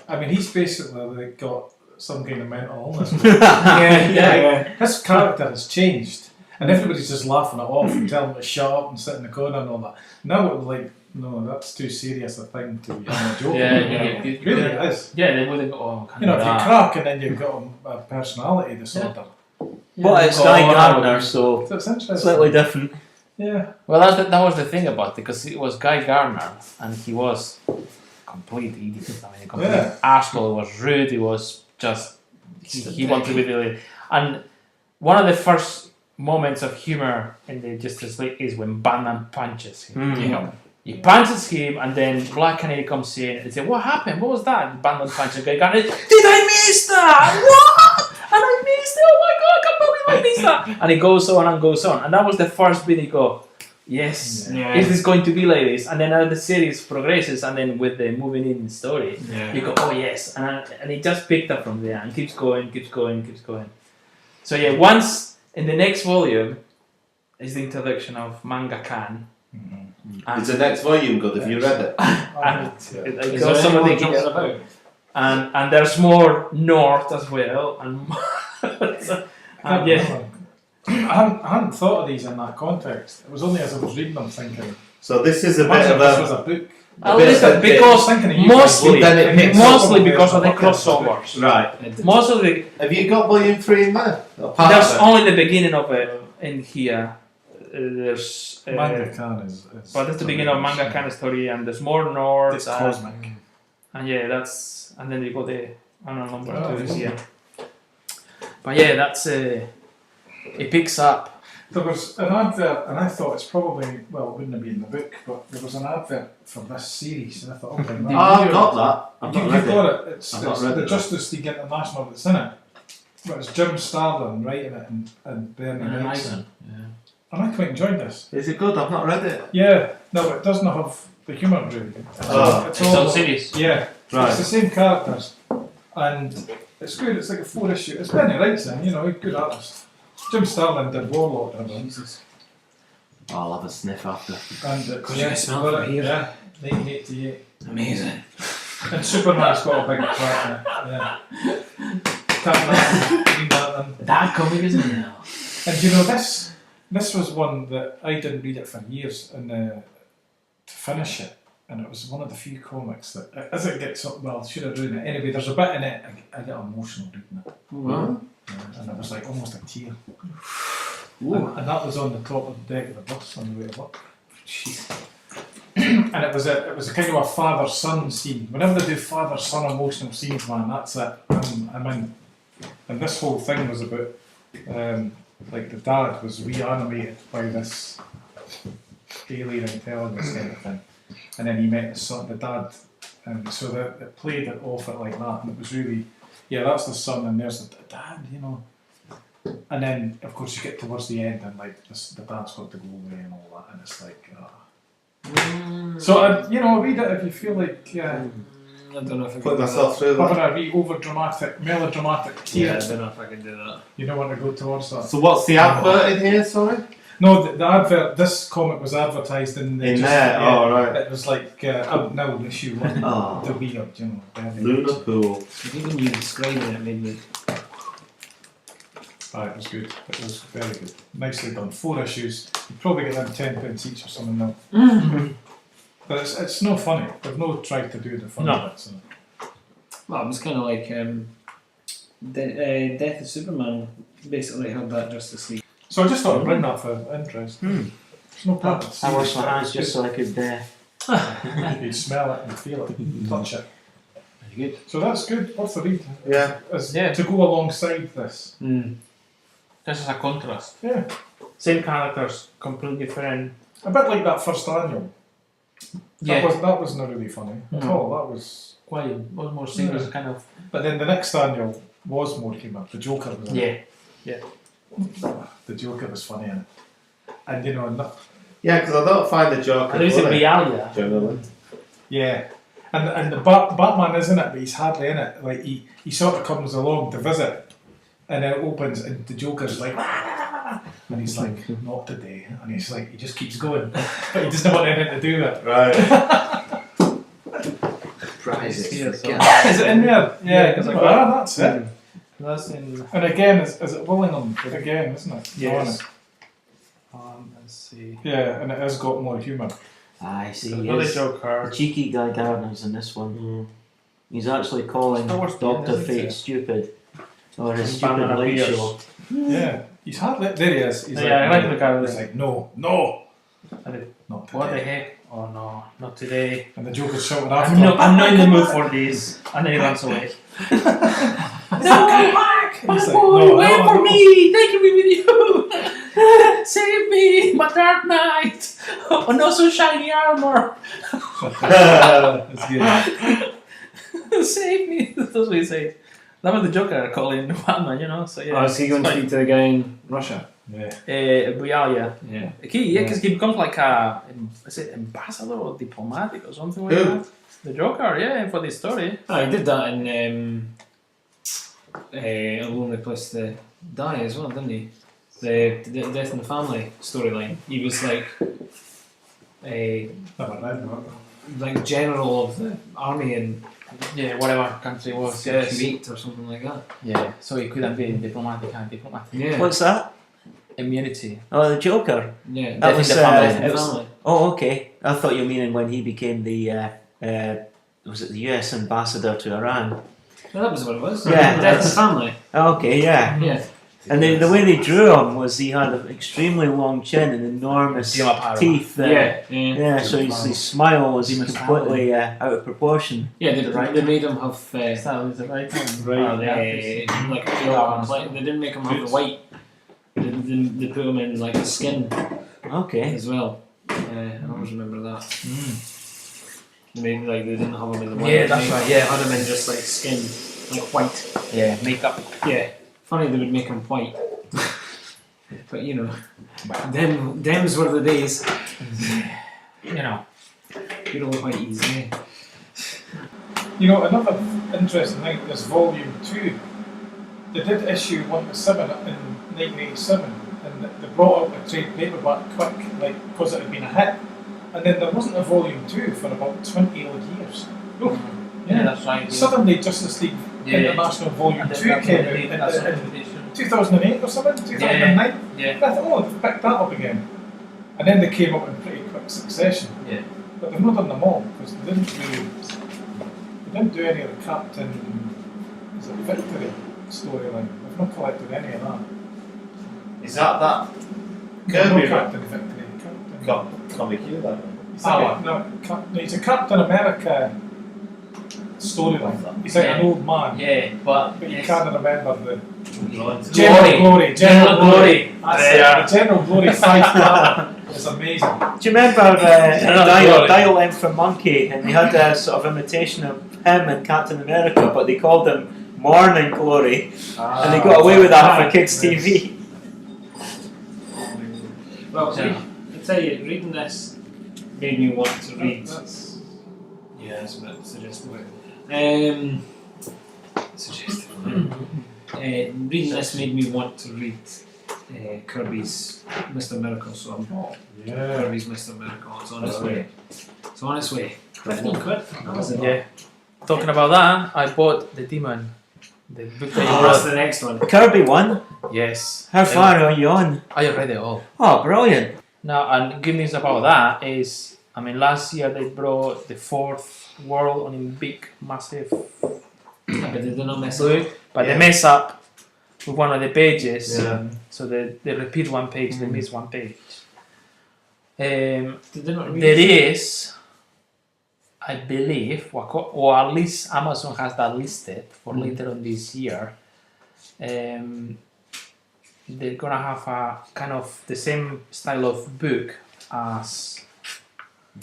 I mean, he's basically like, got some kind of mental illness. Yeah. His character has changed, and everybody's just laughing it off and telling him to shut up and sit in the corner and all that. Now it's like, no, that's too serious a thing to be a joke. It really is. Yeah, they wouldn't go, oh, can't You know, do if you that. crack and then you've got a personality disorder. But it's Guy Gardner, so So it's interesting. slightly different. Yeah. Well, that was the thing about it, because it was Guy Gardner, and he was complete idiot. I mean, a complete Yeah. arsehole. He was rude. He was just he wanted to be the. And one of the first moments of humor in the Justice League is when Batman punches him. You know, he punches him, and then Black Canary comes in and says, "What happened? What was that?" And Batman punches Guy Gardner. Did I miss that? What? And I missed it. Oh my god! I can't believe I missed that. And it goes on and goes on, and that was the first bit. He go, yes, Yeah. is this going to be like this? And then as the series progresses, and then with the moving in story, Yeah. you go, oh yes, and it just picked up from there and keeps going. So yeah, once in the next volume is the introduction of Manga Khan. Is the next volume good? Have you read it? Is there any more jokes about? And there's more north as well, and yeah. I hadn't thought of these in that context. It was only as I was reading them thinking, So this is a bit imagine of this was a. a book. Well, bit listen, of- because Thinking of you guys. mostly, Well, then it picks up mostly on because of the the podcast. crossovers. Right. Most of the Have you got volume 3 in there? Or part there's of it? only the beginning of it in here. There's Manga Khan is but that's the beginning of Manga Khan story, and there's more north. It's cosmic. And yeah, that's and then you got the number Oh, 2 is yeah. here. But yeah, that's it picks up. There was an advert, and I thought it's probably, well, it wouldn't have been in the book, but there was an advert for this series, and I thought, okay, Oh, well, I've got that. I've you've not read got it. it. It's I've not it's read the it. Justice League International that's in it. But it's Jim Starlin writing it and Bernie Wrightson. And I quite enjoyed this. Is it good? I've not read it. Yeah, no, it doesn't have the humour really. Oh. It's all series. Yeah, Right. it's the same characters, and it's good. It's like a 4-issue. It's Bernie Wrightson, you know, a good artist. Jim Starlin did Warlock, I think. I'll have a sniff after. And it's, Could you can smell it from here? Yeah, 1988. Amazing. And Superman's got a big part in it. Yeah. Captain Green Lantern. That comic isn't it? And you know, this was one that I didn't read it for years, and to finish it, and it was one of the few comics that, as it gets up, well, should have ruined it. Anyway, there's a bit in it, I get emotional reading it. Wow. Yeah, and it was like almost a tear. And that was on the top of the deck of the bus on the way to work. And it was a kind of a father-son scene. Whenever they do father-son emotional scenes, man, that's it. I'm in. And this whole thing was about, like the dad was reanimated by this alien intelligence kind of thing. And then he met the dad, and so it played it off it like that, and it was really, yeah, that's the son, and there's the dad, you know. And then, of course, you get towards the end, and like the dad's got to go away and all that, and it's like, so you know, read it if you feel like I don't know if I Put can do myself that. through having that. a wee over dramatic, melodramatic Yeah, I tear. don't know if I can do that. You don't want to go towards that. So what's the advert in here, sorry? No, the advert. This comic was advertised in the In there, oh right. It was like out now issue 1. Oh. The weird, you know. very- Lunar Pool. Even you describing it made me. It was good. It was very good. Nicely done. 4 issues. You'd probably get them £10 each or something now. But it's no funny. They've no tried to do the funny No. bits in it. Well, it was kind of like Death of Superman. Basically had that Justice League. So I just thought I'd bring that for interest. There's no point. I washed my hands just so I could. You'd smell it and feel it and touch it. Very good. So that's good. Worth a read. Yeah. Yeah. To go alongside this. Just as a contrast. Yeah. Same characters, completely different. A bit like that first annual. Yeah. That wasn't really funny at all. That was. Quite was more serious, Yeah. kind of. But then the next annual was more humour. The Joker was in it. Yeah. The Joker was funny in it. And you know, Yeah, because I don't find the Joker And there's a funny, realia. generally. yeah. And the Batman is in it, but he's hardly in it. Like he sort of comes along to visit, and then it opens, and the Joker's like, and he's like, not today, and he's like, he just keeps going, but he doesn't want anything to do with it. Right. Christ here. So Is it in there? Yeah, 'cause I well, got- that's it. that's in. And again, is it Willingham again, isn't it? Yes. let's see. Yeah, and it has got more humour. I see. So He got the is. The Joker. cheeky guy Gardner's in this one. He's actually calling It's not worth doing, Dr. isn't Fate it? stupid. Or his And stupid Batman late appears. show. Yeah, he's hardly. There he is. He's Yeah, I like no. the guy. He's like, no, no, And it- not What the today. heck? Oh no, not today. And the Joker's shouting after I'm him. not in the mood for this. And then he runs away. No, back! He's like, no, wait no, for no. me! Take me with you! Save me! My Dark Knight! Oh no, so shiny armor! That's good. Save me! That's what he says. That was the Joker calling Batman, you know? So yeah. Oh, is he going to speak to the guy in Russia? Yeah. But yeah. Yeah. Because he becomes like a, is it ambassador or diplomatic or something like Who? that? The Joker, yeah, for this story. Oh, he did that in A Lonely Place to Die as well, didn't he? The Death in the Family storyline. He was like a Never read that. general of the army in Yeah, whatever country it was, yes. Kuwait or something like that. Yeah, so he couldn't be diplomatic and diplomatic. Yeah. What's that? Immunity. Oh, the Joker. Yeah. That Death was, in the Family. Death in it the was- Family. Oh, okay. I thought you were meaning when he became the was it the US ambassador to Iran? No, that was what it was. Yeah, Death in the that's- Family. Oh, okay, yeah. Yeah. And the way they drew him was he had an extremely long chin and enormous Jim Aparo. teeth. Yeah. So his smile was Jim completely out of proportion. Yeah, they made him have That was the right one. Right. Oh, the actress. like pale complexion. They didn't make him have the white. They put him in like the skin Okay. as well. I always remember that. Maybe like they didn't have him in the white. Yeah, that's They right, yeah. had him in just like skin, like white. Yeah, makeup. Yeah, funny they would make him white. But you know, them's were the days. You know. Good old whiteies, yeah. You know, another interesting thing is Volume 2. They did issue 1 to 7 in 1987, and they brought out the trade paperback quick, like, because it had been a hit. And then there wasn't a Volume 2 for about 20 odd years. Yeah, that's right. Yeah. Suddenly Justice League Yeah. International Volume And 2 then came that's out in edition. 2008 or something, 2009. Yeah. And I thought, oh, they've picked that up again. And then they came up in pretty quick succession. Yeah. But they've not done them all, because they didn't do any of the Captain, is it Victory storyline. They've not collected any of that. Is that No, Kirby Captain Victory. Captain. comic you that? He's like no, he's a Captain America storyline. He's like an old man, Yeah, but but you can't remember the Glory. General Glory. General Glory. That's There. it. The General Glory fight battle is amazing. Do you remember Dial M for Monkey? And they had a sort of imitation of him and Captain America, but they called him Morning Glory. And they got away with that for kids' TV. Well, I tell you, reading this made me want to read. Yeah, that's a bit suggestive. Reading this made me want to read Kirby's Mr. Miracle, so I'm bought Kirby's Mr. Miracle. It's on its way. It's on its way. 15 quid. That was it. Yeah. Talking about that, I bought The Demon. The book that you Oh, that's brought. the next one. Kirby won. Yes. How far are you on? I read it all. Oh, brilliant. Now, and good news about that is, I mean, last year they brought the fourth world on a big, massive But they did not mess up. book, but they mess up with one of the pages. Yeah. So they repeat one page, they miss one page. Did they not read There it? is, I believe, or at least Amazon has that listed for later on this year. They're gonna have a kind of the same style of book as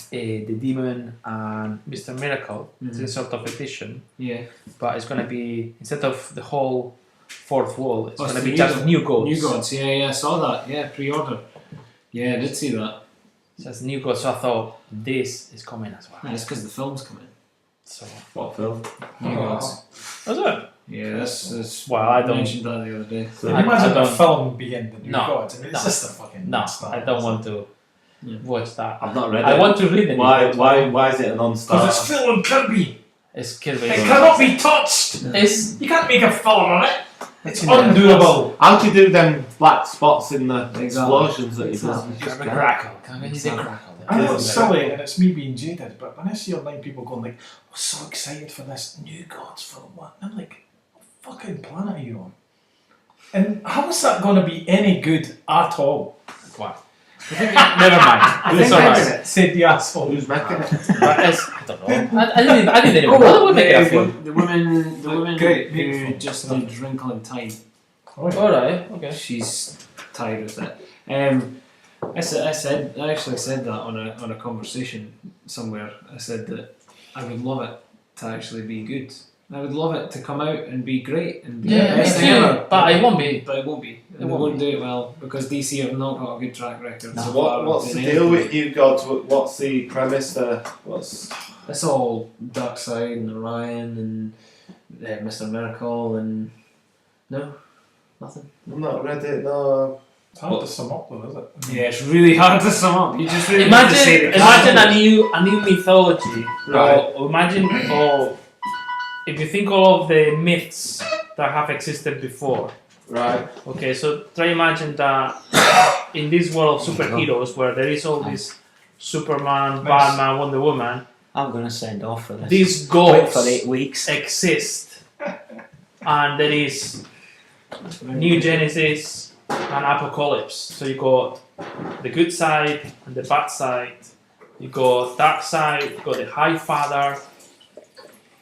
The Demon and Mr. Miracle. It's a sort of edition, Yeah. but it's gonna be, instead of the whole fourth wall, it's Oh, gonna it's be the just new gods. New Gods, yeah, I saw that. Yeah, pre-order. Yeah, I did see that. Just new gods. So I thought this is coming as well. And it's because the film's coming. So What film? New Gods. was it? Yeah, that's Well, I don't. mentioned that the other day. Can you imagine I the don't- film being the new No, gods? I mean, it's no. just a fucking No, start, I don't isn't want to Yeah. watch that. I've not read I it. want to read it. Why is it a Because non-starter? it's Phil and Kirby. It's Kirby. It cannot be touched. It's You can't make a film on it. It's undoable. How do you do them black spots in the Exactly. explosions that he does? Exactly. You just Kirby can't. crackle. Can't you say crackle? I know it's silly and it's me being jaded, but when I see online people going like, "I'm so excited for this New Gods film," what? I'm like, "What fucking planet are you on?" And how is that going to be any good at all? What? Never mind. It's alright. Said the asshole. Who's making it? But I don't know. I didn't even know would make it a film. The woman Great, who beautiful. just did Wrinkle in Time. Alright, okay. She's tired with it. I actually said that on a conversation somewhere. I said that I would love it to actually be good. I would love it to come out and be great and be the Yeah, me best thing too. ever. But it won't be. But it won't be. And they won't won't do it well because DC have not got a good track record. No. so So far of what's the doing deal anything. with you gods? What's the premise there? What's It's all Darkseid and Orion and Mr. Miracle and no, nothing. I've not read it. No. It's hard to sum up though, is it? Yeah, it's really hard to sum up. You just really need to say Imagine the a new mythology. Right. Or imagine if you think all of the myths that have existed before. Right. Okay, so try imagine that in this world of superheroes where there is all this Superman, Nice. Batman, Wonder Woman, I'm going to send off for this. these Wait gods for 8 weeks. exist. And there is New Genesis and Apocalypse. So you got the good side and the bad side. You got dark side, you got the High Father,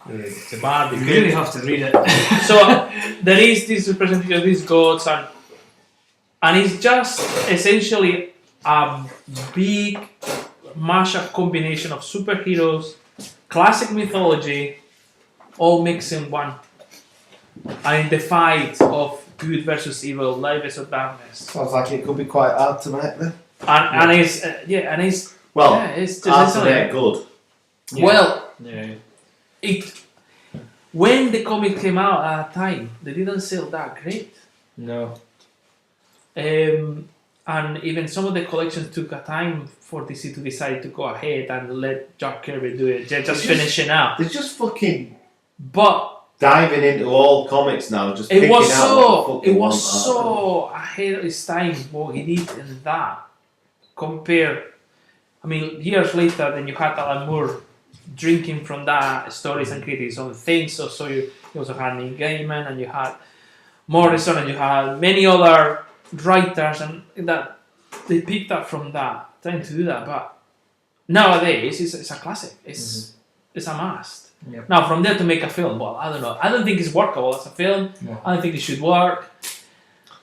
the bad, the You good. really have to read it. So there is this representation of these gods, and it's just essentially a big mashup combination of superheroes, classic mythology, all mixed in one. And in the fight of good versus evil, light versus darkness, Sounds like it could be quite hard to make then. and it's and it's Well, yeah, it's just hard it's to not- make good. well, Yeah. it when the comic came out at that time, they didn't sell that great. No. And even some of the collections took a time for DC to decide to go ahead and let Jack Kirby do it, just finishing out. They're just fucking But diving into all comics now, just it picking was out so what the fuck it they was want so ahead of its time what he did in that. Compare, I mean, years later, then you had Alan Moore drinking from that stories and creating his own things. So you also had Neil Gaiman and you had Morrison and you had many other writers and that they picked up from that, trying to do that. But nowadays, it's a classic. It's a must. Yep. Now, from there to make a film, well, I don't know. I don't think it's workable as a film. No. I don't think it should work.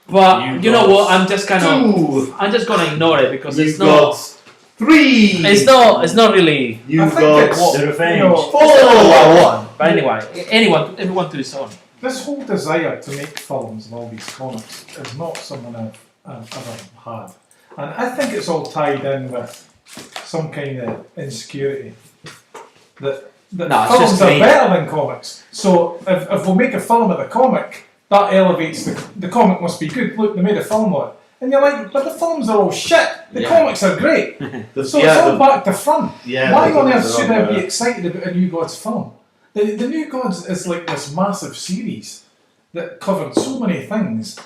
But you know what? I'm just I'm just gonna ignore it because New it's not. Gods 3! It's not really. New I think Gods it's- The Revenge. You know, It's not what I want. But anyway, everyone to his own. this whole desire to make films and all these comics is not something I've ever had. And I think it's all tied in with some kind of insecurity. That No, it's films just are great. better than comics. So if we make a film of the comic, that elevates the comic must be good. Look, they made a film of it. And you're like, but the films are all shit. The Yeah. comics are great. The- So yeah, it's all the- back to front. yeah, Why the on ones earth are should on I be there. excited about a New Gods film? The New Gods is like this massive series that covered so many things.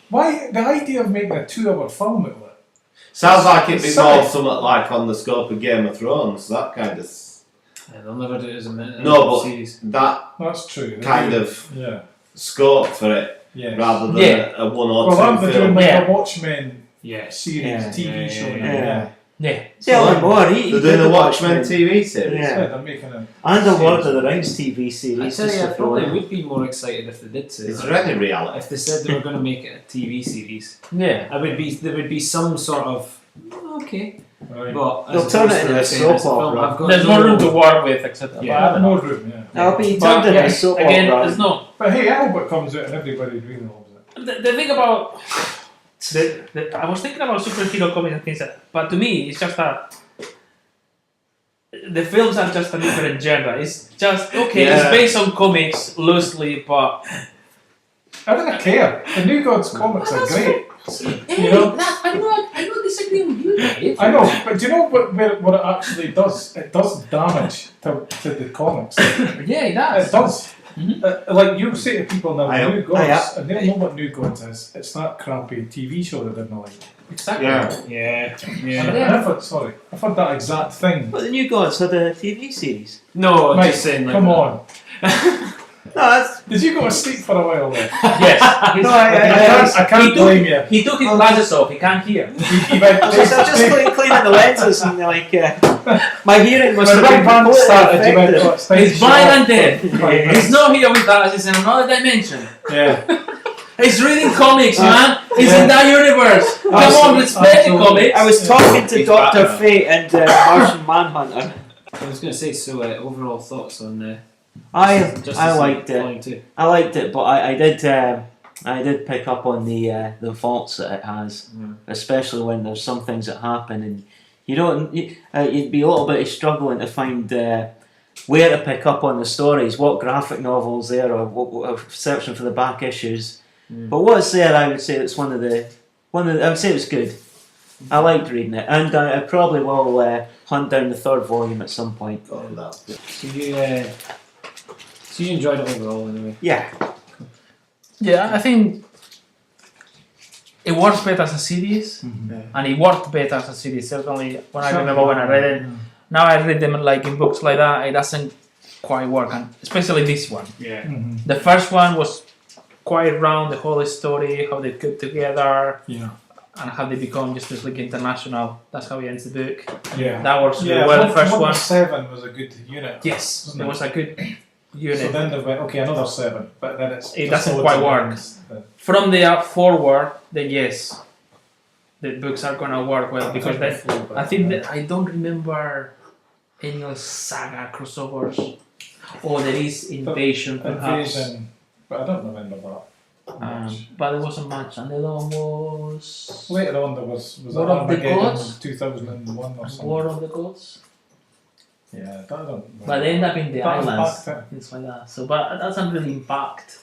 Why the idea of making a 2-hour film out of it? Sounds like it'd be It's more silly. something like on the scope of Game of Thrones, that kind of. Yeah, they'll never do it as a No, but series. that That's true. They kind do- of Yeah. scope for it Yeah. rather than Yeah. a one or Well, aren't two they film. doing like Yeah. a Watchmen Yes. series, Yeah, TV show? yeah, now? yeah. Yeah. Tell him more. He They're did doing the a Watchmen Watchmen. TV series. Yeah. Yeah, they're making a. And the Lord of the Rings TV series. I tell just you, I to throw probably in. would be more excited if they did say Is that. there any reality? If they said they were going to make it a TV series, Yeah. there would be some sort of okay, Right. but They'll as turn opposed it to into a saying soap it's film, opera. I've got There's no more room to work with, etc. Yeah. But I don't know. More room, yeah. That'll be But turned into yeah, a soap again, opera. there's no. But hey, I hope it comes out and everybody really loves it. The thing about I was thinking about superhero comics and things like that, but to me, it's just that the films are just a different genre. It's just okay. It's Yeah. based on comics loosely, but I don't care. The New Gods comics are great. hey, You know? I know disagreeing with you, Dave. I know, but do you know what it actually does? It does damage to the comics. Yeah, it does. It does. Like you say to people now, Aye. New Gods, Aye. and they don't know what New Gods is. It's that crappy TV show they didn't like. Exactly. Yeah. And I've heard that exact thing. But the New Gods had a TV series. No, I'm Mike, just saying. Like, come on. No, that's Did you go to sleep for a while there? Yes. no, I can't blame you. He took his glasses off. He can't hear. He went, I'm just cleaning the lenses and like my hearing must when have the been band completely started, you went, affected. oh, it's time to He's shut blind up. and deaf. He's not here with us. He's in another dimension. Yeah. He's reading comics, man. He's yeah. in that universe. Come on, Absolutely. respect the comics. I was talking to He's Dr. Batman. Fate and Martian Manhunter. I was going to say, so overall thoughts on I liked it. Flying too. I liked it, but I did pick up on the faults that it has, especially when there's some things that happen and you'd be a little bit struggling to find where to pick up on the stories, what graphic novels there, or searching for the back issues. But what's there, I would say it's one of the. I would say it was good. I liked reading it, and I probably will hunt down the third volume at some point. So you enjoyed it overall anyway. Yeah. Yeah, I think it works better as a series, and it worked better as a series. Certainly, when I remember when I read it. Now I read them like in books like that. It doesn't quite work, and especially this one. Yeah. The first one was quite round, the whole story, how they put together, and how they become Justice League International. That's how he ends the book. Yeah. That works really Yeah, well. The first one one. 7 was a good unit. Yes, wasn't it was a good unit. So then they went, okay, another 7, but then It just doesn't loads quite of work. ones. From there forward, then yes, the books are gonna work well because then I think that I don't remember any other saga crossovers. Or there is Invasion perhaps. Invasion, but I don't remember that. much. But there wasn't much, and the other one was Later on there was War of the Armageddon Gods? 2001 or something. War of the Gods. Yeah, that I don't remember. But they end up in the That was islands, back then. things like that. So, but that doesn't really impact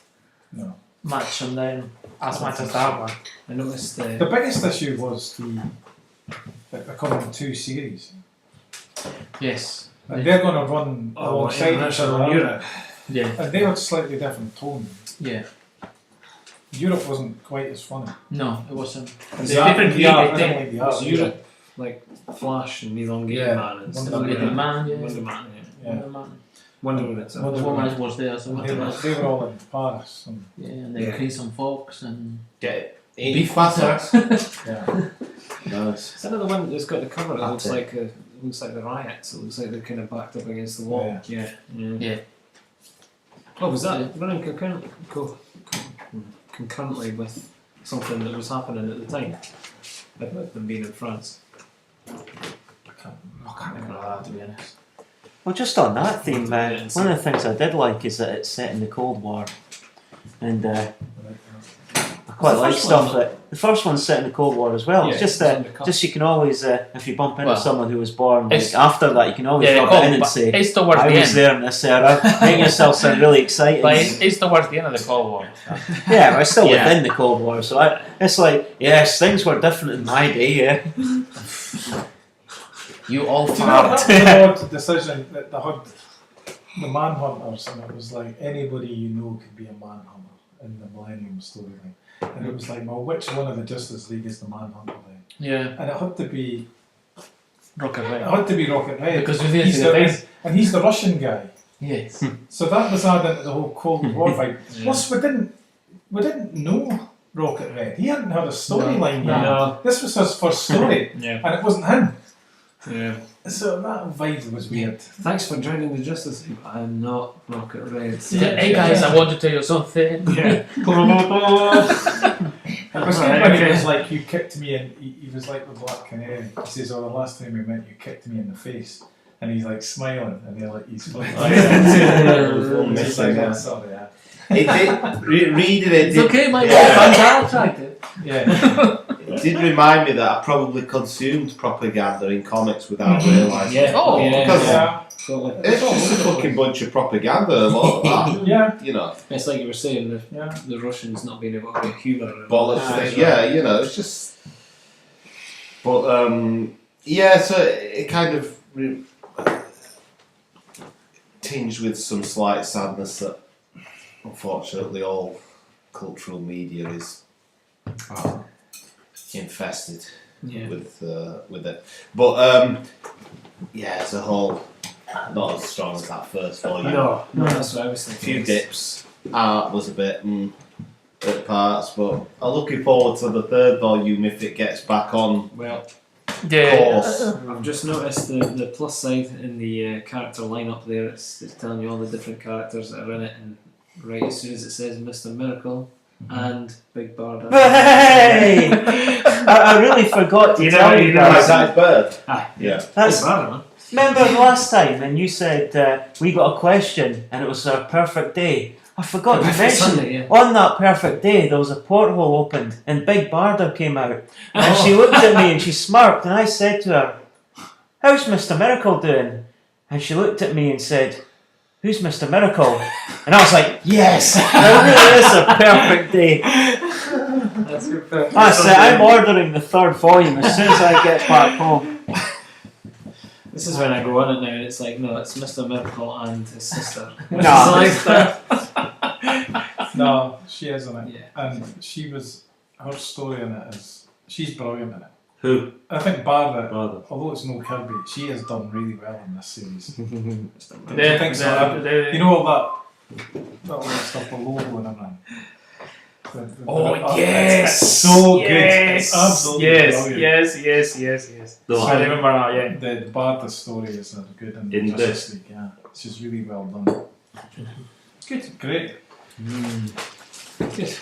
No. much on them as much as that one. I noticed The biggest issue was they're coming 2 series. Yes. And they're going to run alongside each other. aren't Europe. Yeah. they? And they had slightly different tone. Yeah. Europe wasn't quite as funny. No, it wasn't. And The different the art, I thing. didn't like the art. Was Europe like Flash and Elongated Yeah. Man and stuff Wonder like Little that? Man, yeah. Wonder Man, yeah. Yeah. Wonder Man. Wonder Woman itself. Wonder The Woman. Woman was there, so They were all in Paris. And, yeah, and then Yeah. Crimson Fox and Get it. Beef Classics. yeah. Nice. Is that the one that's got the cover that That's looks like the riots? It looks like they're kind of backed up against the wall. Yeah. Yeah. Oh, was that Yeah. running concurrently with something that was happening at the time? About them being in France. I can't remember that, to be honest. Well, just on that theme, one of the things I did like is that it's set in the Cold War, and I quite The like first stuff one? that the first one's set in the Cold War as well. Yeah, It's just it's on the cup. just you can always if you bump into Well, someone who was born like, it's- after that, you can always yeah, rub cold, it in and but say, it's towards "I the was end. there in this era." Make yourself sound really exciting. But it's towards the end of the Cold War. Yeah, but it's still Yeah. within the Cold War, so it's like, yes, things were different in my day. Yeah. You all Do you know that was an odd decision that they had the manhunters, and it was like anybody you know could be a manhunter in the Millennium storyline. And it was like, well, which one of the Justice League is the manhunter then? Yeah. And it had to be Rocket Red. Rocket Red. Because we didn't he's see the the, face. and he's the Russian guy. Yes. So that was added to the whole Cold War fight. Plus, we didn't know Rocket Red. He hadn't had a storyline yet. No. This was his first story, Yeah. and it wasn't him. Yeah. So that vibe was weird. Thanks for joining the Justice League. I am not Rocket Red. Hey guys, I want to tell you something. Yeah. It was Right, when he okay. was like, you kicked me in, he was like the Black Canary. He says, oh, the last time we met, you kicked me in the face. And he's like smiling, and they're like, he's like, It's like that. sorry, yeah. It did, reading it It's did, okay, my Yeah. fans are attractive. Yeah. it did remind me that I probably consumed propaganda in comics without realising. Yeah. Oh, yeah. because- Yeah. Totally. It's just a fucking bunch of propaganda, a lot of that. Yeah. You know, It's like you were saying, Yeah. the Russians not being able to humour. bollocks thing. Yeah, you know, it's just. But yeah, so it kind of tinged with some slight sadness that unfortunately all cultural media is infested with it. But yeah, as a whole, not as strong as that first volume. No, that's what I was A thinking. few dips. Art was a bit at parts, but I'm looking forward to the third volume if it gets back on Well, course. I've just noticed the plus side in the character lineup there. It's telling you all the different characters that are in it, and right as soon as it says Mr. Miracle and Big Barda. Hey! I really forgot to tell you Right, guys. that bird. Aye. Yeah. Big That's, Barda, man. remember last time and you said we got a question and it was a perfect day. I forgot to Perfect mention Sunday, yeah. on that perfect day there was a porthole opened and Big Barda came out and she looked at me and she smirked and I said to her, "How's Mr. Miracle doing?" And she looked at me and said, "Who's Mr. Miracle?" And I was like, yes, that really is a perfect day. That's your perfect That's it, Sunday. I'm ordering the third volume as soon as I get back home. This is when I go on it now, and it's like, no, it's Mr. Miracle and his sister. Nah. It's like, No, she is in it. Yeah. And her story in it is, she's brilliant in it. Who? I think Barda, Barda. although it's no Kirby, she has done really well in this series. Do you The- think so? the- You know all that stuff, the logo and everything. Oh it's yes, so good. yes, It's absolutely yes, brilliant. yes. The I remember now. Yeah. The Barda story is good in In Justice this. League. Yeah, it's just really well done. Good, great.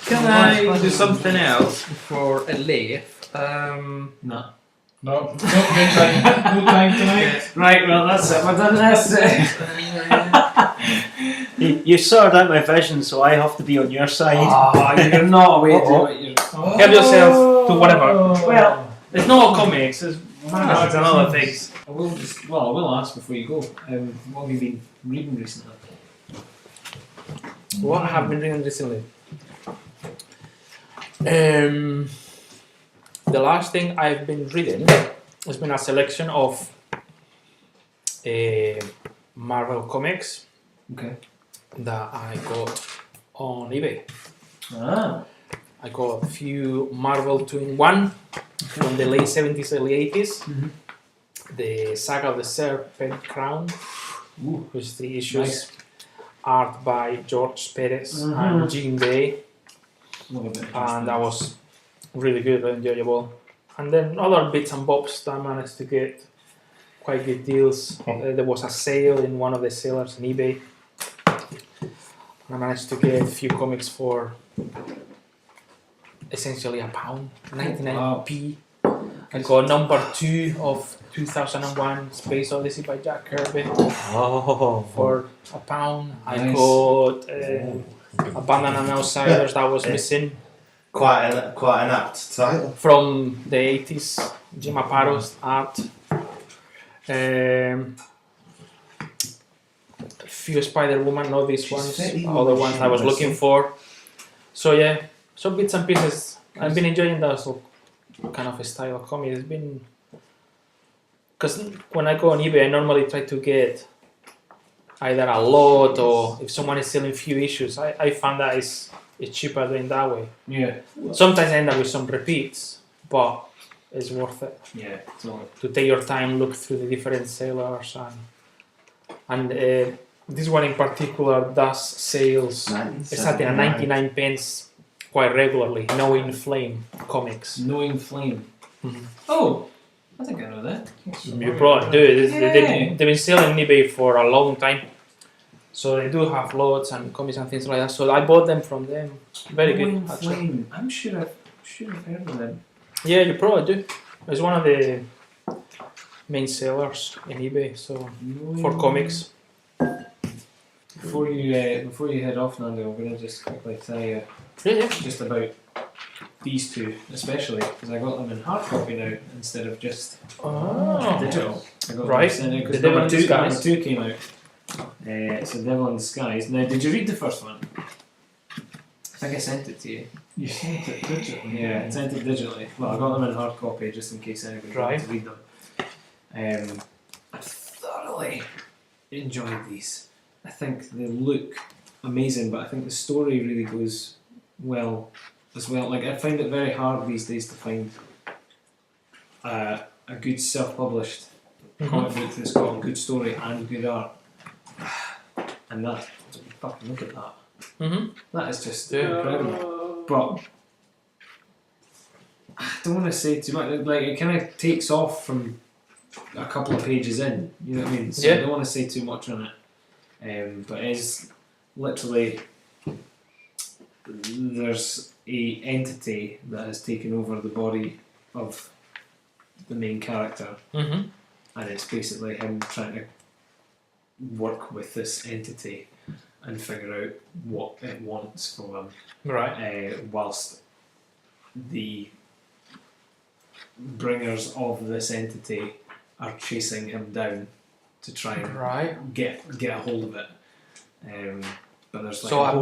Can I do something else before I leave? no. No, good time. No time tonight. Right, well, that's it. We're done this. You sorted out my vision, so I have to be on your side. You're not away to Uh-oh. what you're. Help yourself to whatever. Well, It's not comics. It's magazines and other things. I will ask before you go. What have you been reading recently? What I have been reading recently? The last thing I've been reading has been a selection of Marvel comics Okay. that I got on eBay. Ah. I got a few Marvel 2-in-1 from the late 70s, early 80s. Mhm. The Saga of the Serpent Crown, Ooh. which is 3 issues. Nice. Art by George Perez Mhm. and Jean Day. Love a bit of And that was really good, really enjoyable. And then other bits and bobs that I managed to get quite good deals. There was a sale in one of the sellers on eBay. I managed to get a few comics for essentially £1, 99p. I got number 2 of 2001 Space Odyssey by Jack Kirby Oh. for £1. I Nice. got Abandoned and Outsiders that was missing Quite an apt title. from the 80s, Jim Aparo's art. A few Spider-Woman, not these ones, very other ones I was much looking for. So yeah, some bits and pieces. I've been enjoying that sort of kind of a style of comic. It's been, because when I go on eBay, I normally try to get either a lot or if someone is selling few issues. I found that it's cheaper doing that way. Yeah. Sometimes I end up with some repeats, but it's worth it Yeah. Totally. to take your time, look through the different sellers, and this one in particular does sales. It's at 99 pence quite regularly. No In Flame comics. Knowing Flame. Mhm. Oh, I think I know that. You probably do. They've been selling on eBay for a long time, so they do have loads and comics and things like that. So I bought them from them. Very Knowing good. Actually. Flame. I'm sure I've heard of them. Yeah, you probably do. It's one of the main sellers in eBay. So for comics. Before you head off, Nando, I'm going to just quickly tell you Yeah. just about these two, especially because I got them in hard copy now instead of just Oh. digital. I got Right. them sent out The because Devil number in two, Disguise. number 2 came out. It's a Devil in Disguise. Now, did you read the first one? I think I sent it to you. You sent it digitally. Yeah, I sent it digitally. Well, I got them in hard copy just in case anybody wanted to read them. I thoroughly enjoyed these. I think they look amazing, but I think the story really goes well as well. Like, I find it very hard these days to find a good self-published comic book that's got a good story and good art. And that, fucking look at that. Mm-hmm. That is just incredible. But I don't want to say too much. Like, it kind of takes off from a couple of pages in. You know what I mean? So I don't want to say too much on it. But it's literally, there's a entity that has taken over the body of the main character, Mm-hmm. and it's basically him trying to work with this entity and figure out what it wants from him. Right. Whilst the bringers of this entity are chasing him down to try and Right. get a hold of it. But there's like So a a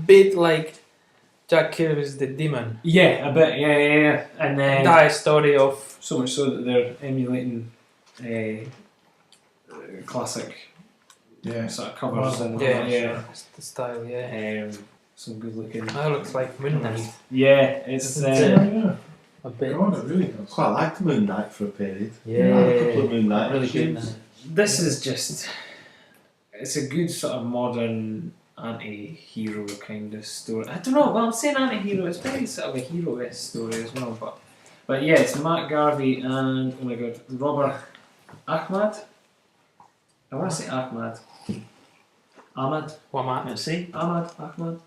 bit like Jack Kirby's The Demon. yeah, a bit, yeah. And then That story of so much so that they're emulating classic sort of covers and the style. Yeah. some good looking. That looks like Moon Knight. Yeah, it's Yeah. A bit. God, it really does. Quite liked Moon Knight for a period. Yeah. I had a couple of Moon Knight Really good. issues. This is just, it's a good sort of modern anti-hero kind of story. I don't know, well, I'm saying anti-hero, it's very sort of a hero-esque story as well, but yeah, it's Matt Garvey and, oh my god, Robert Ahmad? I want to say Ahmad. Ahmad? What Let's see. Ahmad? Ahmad?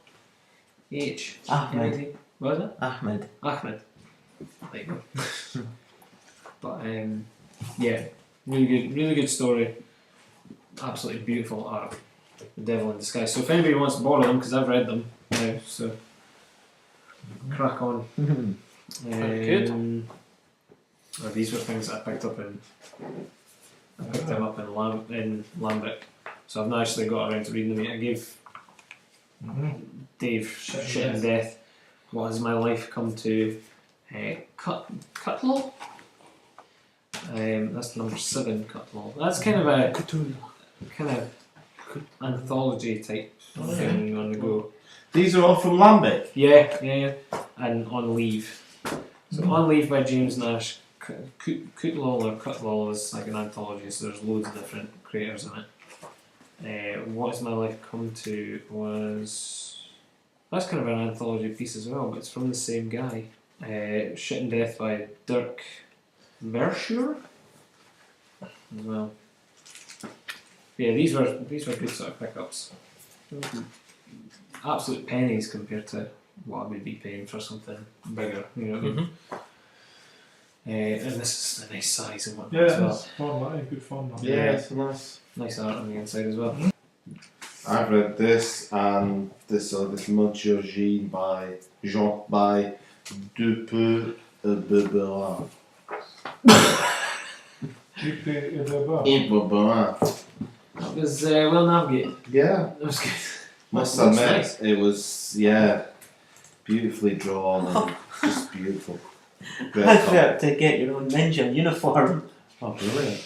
H. Ahmed. M-A-D. What is it? Ahmed. Ahmed. There you go. But yeah, really good story. Absolutely beautiful art. The Devil in Disguise. So if anybody wants to borrow them, because I've read them now, so crack on. Very good. Well, these were things that I picked up in. I picked them up in Lambic, so I've not actually got around to reading them yet. I gave Dave shit and death. What has my life come to? Cutlaw? That's number 7, Cutlaw. That's kind of a anthology type thing on the go. These are all from Lambic. Yeah. And On Leave. So On Leave by James Nash. Cutlaw or Cutlaw is like an anthology, so there's loads of different creators in it. What has my life come to was, that's kind of an anthology piece as well, but it's from the same guy. Shit and Death by Dirk Verschuur as well. Yeah, these were good sort of pickups. Absolute pennies compared to what I would be paying for something bigger, you know what I mean? And this is a nice size and whatnot as well. It's format, good format. Yeah, it's nice. Nice art on the inside as well. I've read this and this Monsieur Jean by Deux Beberin. That was well navigated. Yeah. That was good. Must Looks admit, nice. it was beautifully drawn and just beautiful. Great I comic. felt to get your own ninja uniform. Oh, brilliant.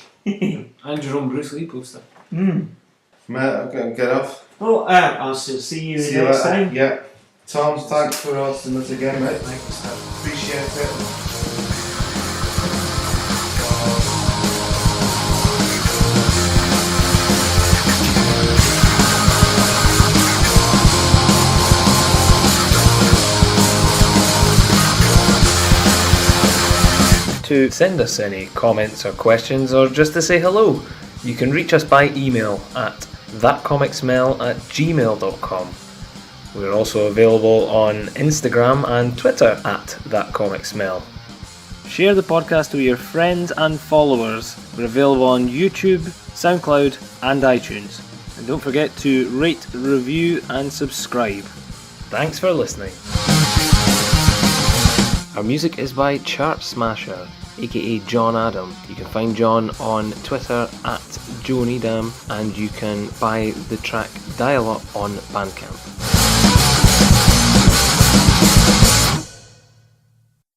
And your own Bruce Lee poster. Mm. Mate, I'm going to get off. Well, I'll see you See you next later. time. Yeah. Tom, thanks for hosting us again, mate. Thanks. Appreciate it. To send us any comments or questions or just to say hello, you can reach us by email at thatcomicsmell@gmail.com. We're also available on Instagram and Twitter at thatcomicsmell. Share the podcast with your friends and followers. We're available on YouTube, Soundcloud and iTunes. And don't forget to rate, review and subscribe. Thanks for listening. Our music is by Chart Smasher, aka John Adam. You can find John on Twitter at JohnEdam, and you can buy the track Dial Up on Bandcamp.